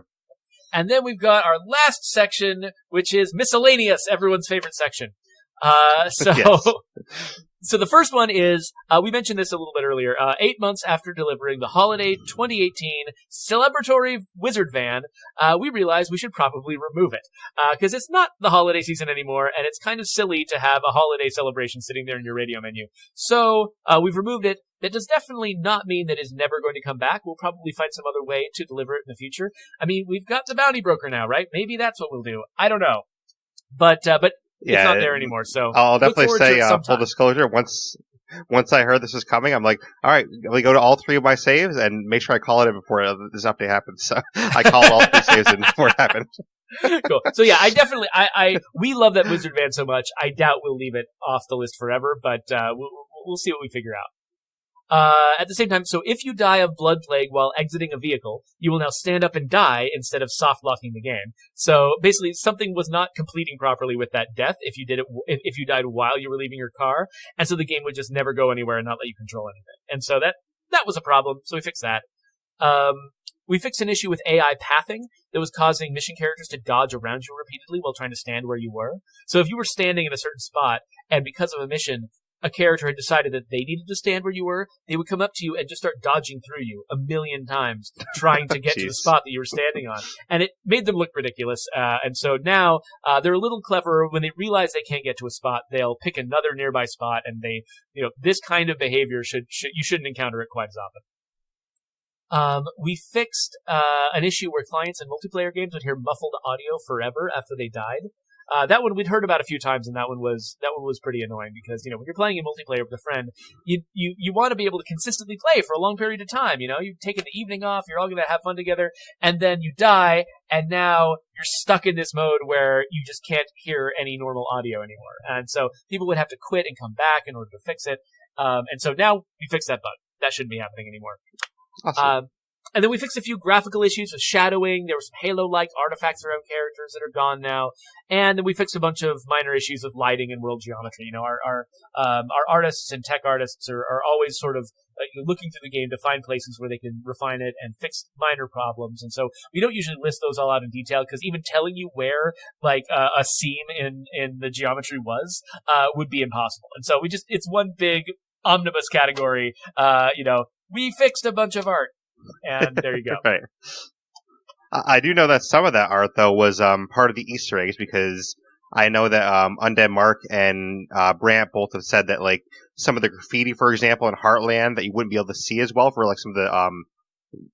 And then we've got our last section, which is miscellaneous, everyone's favorite section. Yes. So the first one is, we mentioned this a little bit earlier, 8 months after delivering the holiday 2018 celebratory wizard van, we realized we should probably remove it. Because it's not the holiday season anymore, and it's kind of silly to have a holiday celebration sitting there in your radio menu. So, we've removed it. That does definitely not mean that it's never going to come back. We'll probably find some other way to deliver it in the future. I mean, we've got the bounty broker now, right? Maybe that's what we'll do. I don't know. But it's not there anymore, so I'll definitely say full disclosure. Once I heard this was coming, I'm like, all right, let me go to all 3 of my saves and make sure I call it in before this update happens. So I called all 3 saves in before it happened. Cool. So yeah, we love that wizard van so much. I doubt we'll leave it off the list forever, but we'll see what we figure out. At the same time, so if you die of blood plague while exiting a vehicle, you will now stand up and die instead of soft locking the game. So basically, something was not completing properly with that death if you died while you were leaving your car, and so the game would just never go anywhere and not let you control anything. And so that was a problem. So we fixed that. We fixed an issue with AI pathing that was causing mission characters to dodge around you repeatedly while trying to stand where you were. So if you were standing in a certain spot, and because of a mission, a character had decided that they needed to stand where you were, they would come up to you and just start dodging through you 1,000,000 times, trying to get to the spot that you were standing on. And it made them look ridiculous. And so now, they're a little cleverer. When they realize they can't get to a spot, they'll pick another nearby spot, and this kind of behavior you shouldn't encounter it quite as often. We fixed an issue where clients in multiplayer games would hear muffled audio forever after they died. That one we'd heard about a few times, and that one was pretty annoying because, when you're playing in multiplayer with a friend, you want to be able to consistently play for a long period of time. You've taken the evening off, you're all going to have fun together, and then you die, and now you're stuck in this mode where you just can't hear any normal audio anymore. And so people would have to quit and come back in order to fix it. And so now we fixed that bug. That shouldn't be happening anymore. Awesome. And then we fixed a few graphical issues with shadowing. There were some Halo-like artifacts around characters that are gone now. And then we fixed a bunch of minor issues with lighting and world geometry. Our artists and tech artists are always sort of looking through the game to find places where they can refine it and fix minor problems. And so we don't usually list those all out in detail, because even telling you where a seam in the geometry was would be impossible. And so it's one big omnibus category. We fixed a bunch of art. And there you go. Right. I do know that some of that art, though, was part of the Easter eggs, because I know that Undead Mark and Brant both have said that, some of the graffiti, for example, in Heartland that you wouldn't be able to see as well for, some of the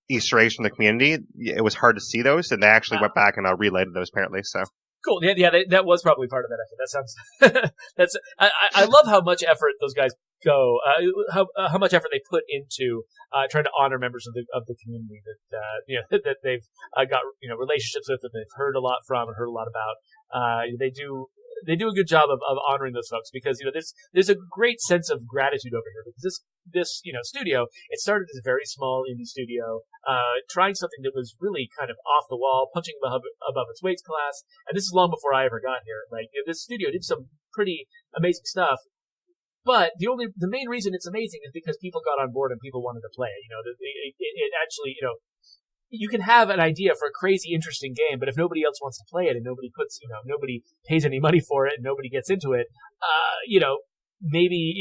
Easter eggs from the community. It was hard to see those, and they actually went back and related those, apparently, so... Cool. Yeah, that was probably part of that effort. That sounds... I love how much effort those guys go, how much effort they put into trying to honor members of the community that they've got relationships with, that they've heard a lot from and heard a lot about. They do a good job of honoring those folks, because there's a great sense of gratitude over here, because this studio, it started as a very small indie studio, trying something that was really kind of off the wall, punching above its weight class. And this is long before I ever got here. This studio did some pretty amazing stuff. But the main reason it's amazing is because people got on board and people wanted to play it. It actually, you can have an idea for a crazy, interesting game, but if nobody else wants to play it and nobody pays any money for it and nobody gets into it, maybe,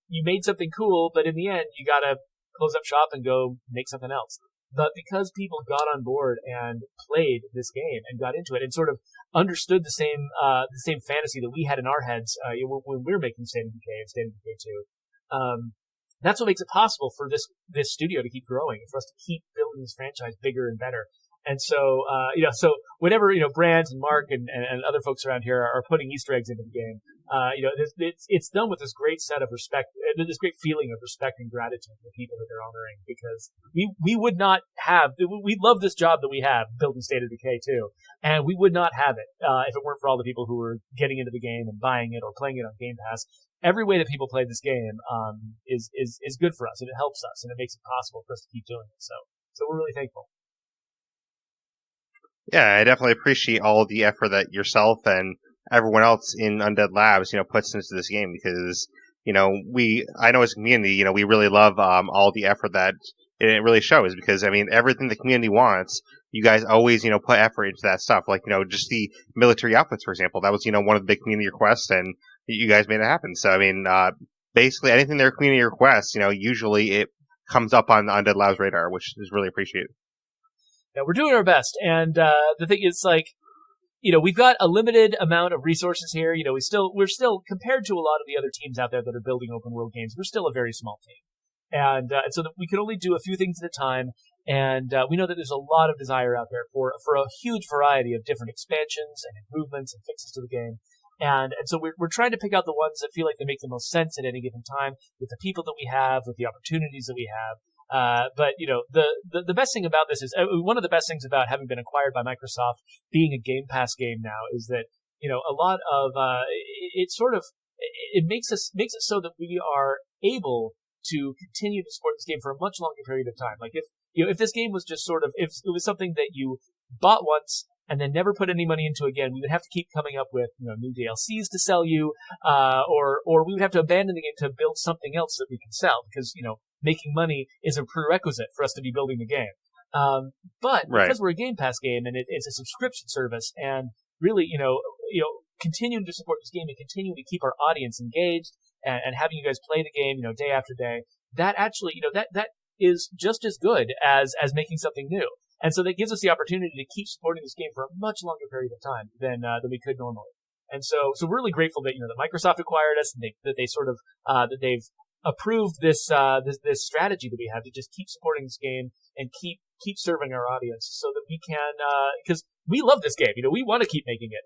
you made something cool, but in the end, you gotta close up shop and go make something else. but because people got on board and played this game and got into it and sort of understood the same fantasy that we had in our heads when we were making State of Decay and State of Decay 2. That's what makes it possible for this studio to keep growing and for us to keep building this franchise bigger and better. And so, so whenever, Brand and Mark and other folks around here are putting Easter eggs into the game, it's done with this great set of respect, this great feeling of respect and gratitude for the people that they're honoring, because we would not have, we love this job that we have building State of Decay too, and we would not have it, if it weren't for all the people who were getting into the game and buying it or playing it on Game Pass. Every way that people play this game, is good for us, and it helps us, and it makes it possible for us to keep doing it. So we're really thankful. Yeah, I definitely appreciate all the effort that yourself and everyone else in Undead Labs, puts into this game, because, I know as a community, we really love all the effort that it really shows, because, everything the community wants, you guys always, put effort into that stuff. Like, just the military outfits, for example, that was, one of the big community requests, and you guys made it happen. So, basically anything their community requests, usually it comes up on the Undead Labs radar, which is really appreciated. Yeah, we're doing our best, and the thing is, we've got a limited amount of resources here. We're still compared to a lot of the other teams out there that are building open world games, we're still a very small team, and so that we can only do a few things at a time. And we know that there's a lot of desire out there for a huge variety of different expansions and improvements and fixes to the game. And so we're trying to pick out the ones that feel like they make the most sense at any given time, with the people that we have, with the opportunities that we have. But the best thing about this is, one of the best things about having been acquired by Microsoft, being a Game Pass game now, is that, a lot of, it makes it so that we are able to continue to support this game for a much longer period of time. Like if this game was just if it was something that you bought once and then never put any money into again, we would have to keep coming up with, new DLCs to sell you, or we would have to abandon the game to build something else that we can sell, because, making money is a prerequisite for us to be building the game. But because we're a Game Pass game and it's a subscription service, and really, continuing to support this game and continuing to keep our audience engaged and having you guys play the game, day after day, that actually, that is just as good as making something new. And so that gives us the opportunity to keep supporting this game for a much longer period of time than we could normally. And so we're really grateful that, that Microsoft acquired us, and that they've approved this strategy that we have to just keep supporting this game and keep serving our audience, so that we can, because we love this game, we want to keep making it,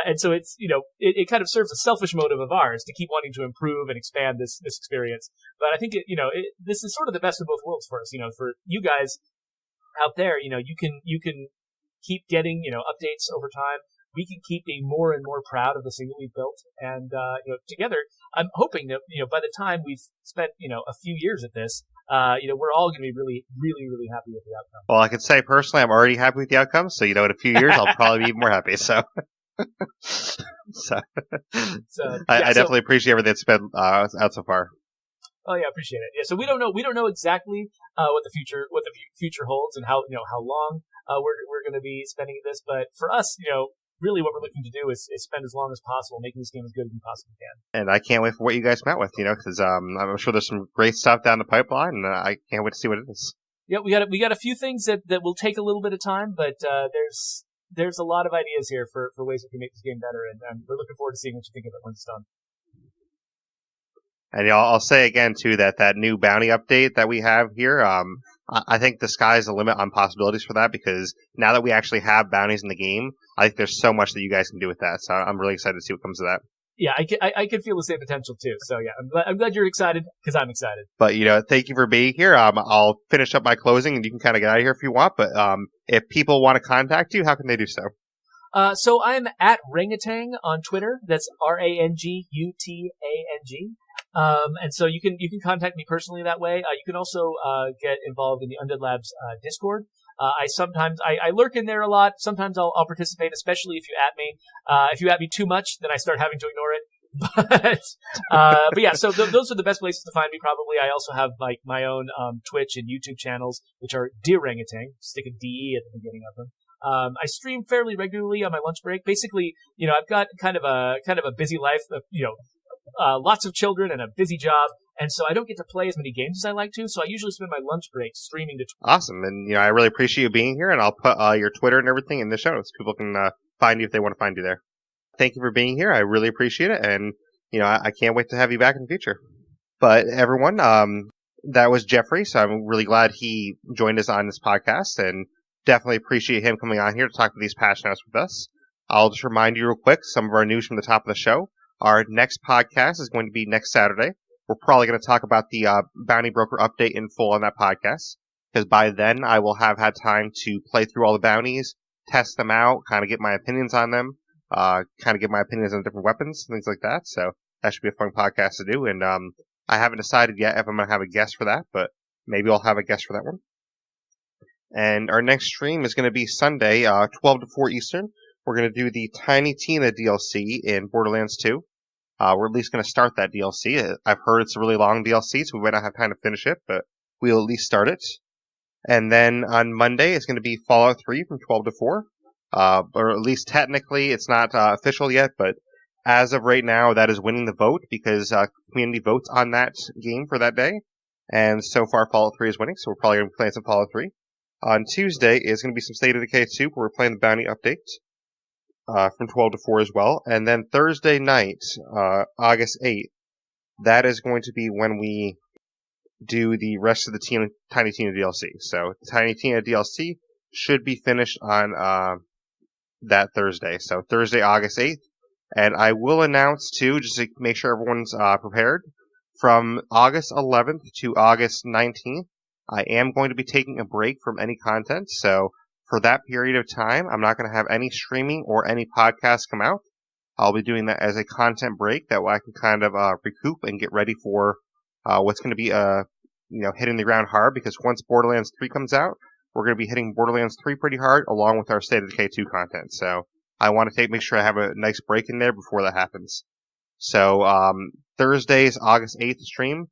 and so it's, it kind of serves a selfish motive of ours to keep wanting to improve and expand this experience. But I think this is sort of the best of both worlds for us. For you guys out there, you can keep getting updates over time. We can keep being more and more proud of the thing that we've built, and together, I'm hoping that by the time we've spent a few years at this, we're all going to be really, really, really happy with the outcome. Well, I can say personally, I'm already happy with the outcome. So in a few years, I'll probably be even more happy. So, I definitely appreciate everything that's been out so far. Oh yeah, appreciate it. Yeah, so we don't know exactly what the future holds, and how long we're going to be spending at this. But for us, really what we're looking to do is spend as long as possible making this game as good as we possibly can. And I can't wait for what you guys come out with, because I'm sure there's some great stuff down the pipeline, and I can't wait to see what it is. Yeah, we got a few things that will take a little bit of time, but there's a lot of ideas here for ways we can make this game better, and we're looking forward to seeing what you think of it when it's done. And I'll say again too that new bounty update that we have here, I think the sky's the limit on possibilities for that, because now that we actually have bounties in the game, I think there's so much that you guys can do with that. So I'm really excited to see what comes of that. Yeah, I could feel the same potential too. So yeah, I'm glad you're excited, because I'm excited. But thank you for being here. I'll finish up my closing, and you can kind of get out of here if you want. But if people want to contact you, how can they do so? So I'm at Rangatang on Twitter. That's RANGUTANG. And so you can contact me personally that way. You can also get involved in the Undead Labs Discord. I lurk in there a lot. Sometimes I'll participate, especially if you at me. If you at me too much, then I start having to ignore it. But yeah, so those are the best places to find me, probably. I also have my own Twitch and YouTube channels, which are Derreck. Stick a DE at the beginning of them. I stream fairly regularly on my lunch break. Basically, I've got kind of a busy life, lots of children and a busy job, And so I don't get to play as many games as I like to, so I usually spend my lunch break streaming to Twitch. Awesome. And, I really appreciate you being here, and I'll put your Twitter and everything in the show notes. People can find you if they want to find you there. Thank you for being here. I really appreciate it, and, I can't wait to have you back in the future. But everyone, that was Geoffrey, so I'm really glad he joined us on this podcast, and definitely appreciate him coming on here to talk about these patch notes with us. I'll just remind you real quick, some of our news from the top of the show. Our next podcast is going to be next Saturday. We're probably going to talk about the Bounty Broker update in full on that podcast, because by then I will have had time to play through all the bounties, test them out, kind of get my opinions on them, kind of get my opinions on different weapons, things like that. So that should be a fun podcast to do, and I haven't decided yet if I'm going to have a guest for that, but maybe I'll have a guest for that one. And our next stream is going to be Sunday, 12 to 4 Eastern. We're going to do the Tiny Tina DLC in Borderlands 2. We're at least going to start that DLC. I've heard it's a really long DLC, so we might not have time to finish it, but we'll at least start it. And then on Monday, it's going to be Fallout 3 from 12 to 4. Or at least technically, it's not official yet, but as of right now, that is winning the vote because community votes on that game for that day. And so far, Fallout 3 is winning, so we're probably going to be playing some Fallout 3. On Tuesday is going to be some State of Decay 2, where we're playing the Bounty Update from 12 to 4 as well. And then Thursday night, August 8th, that is going to be when we do the rest of the Tiny Tina DLC. So the Tiny Tina DLC should be finished on that Thursday. So Thursday, August 8th. And I will announce, too, just to make sure everyone's prepared, from August 11th to August 19th, I am going to be taking a break from any content. So for that period of time, I'm not going to have any streaming or any podcasts come out. I'll be doing that as a content break. That way I can kind of recoup and get ready for what's going to be hitting the ground hard, because once Borderlands 3 comes out, we're going to be hitting Borderlands 3 pretty hard along with our State of Decay 2 content. So I want to make sure I have a nice break in there before that happens. So Thursday's August 8th stream,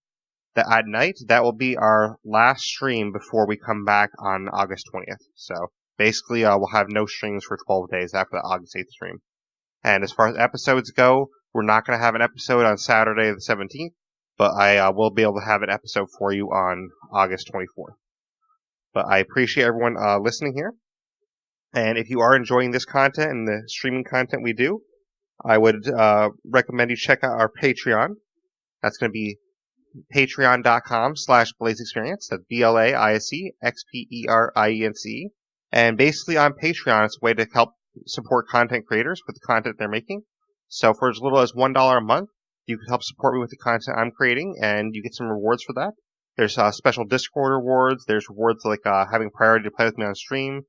at night, that will be our last stream before we come back on August 20th. So basically, we'll have no streams for 12 days after the August 8th stream. And as far as episodes go, we're not going to have an episode on Saturday the 17th, but I will be able to have an episode for you on August 24th. But I appreciate everyone listening here. And if you are enjoying this content and the streaming content we do, I would recommend you check out our Patreon. That's going to be patreon.com/Blaise XPerience. That's BLAISE XPerience. And basically on Patreon, it's a way to help support content creators with the content they're making. So for as little as $1 a month, you can help support me with the content I'm creating, and you get some rewards for that. There's special Discord rewards. There's rewards like having priority to play with me on stream,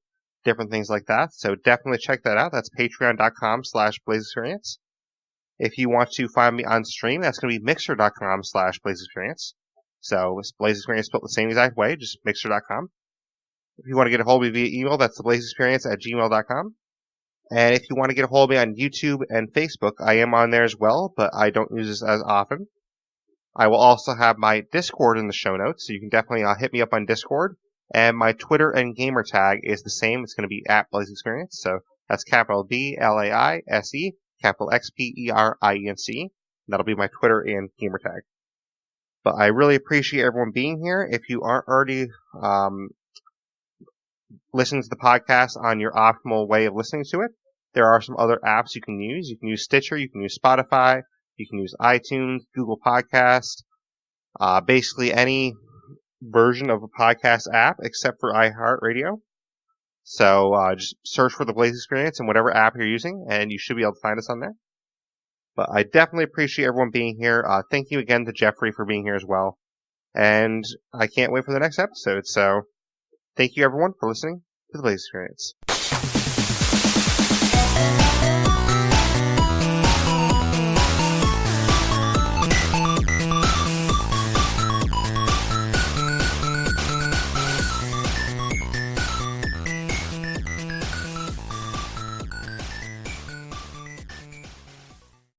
different things like that. So definitely check that out. That's patreon.com/Blaise XPerience. If you want to find me on stream, that's going to be mixer.com/Blaise XPerience. So Blaise XPerience spelled the same exact way, just mixer.com. If you want to get a hold of me via email, that's blaisexperience@gmail.com. And if you want to get a hold of me on YouTube and Facebook, I am on there as well, but I don't use this as often. I will also have my Discord in the show notes, so you can definitely hit me up on Discord. And my Twitter and gamer tag is the same. It's going to be @Blaise XPerience. So that's capital BLAISE, capital XPerience. That'll be my Twitter and gamer tag. But I really appreciate everyone being here. If you aren't already listening to the podcast on your optimal way of listening to it, there are some other apps you can use. You can use Stitcher, you can use Spotify, you can use iTunes, Google Podcast, basically any version of a podcast app except for iHeartRadio. So just search for the Blaise XPerience in whatever app you're using, and you should be able to find us on there. But I definitely appreciate everyone being here. Thank you again to Geoffrey for being here as well. And I can't wait for the next episode. So thank you everyone for listening to the Blaise XPerience.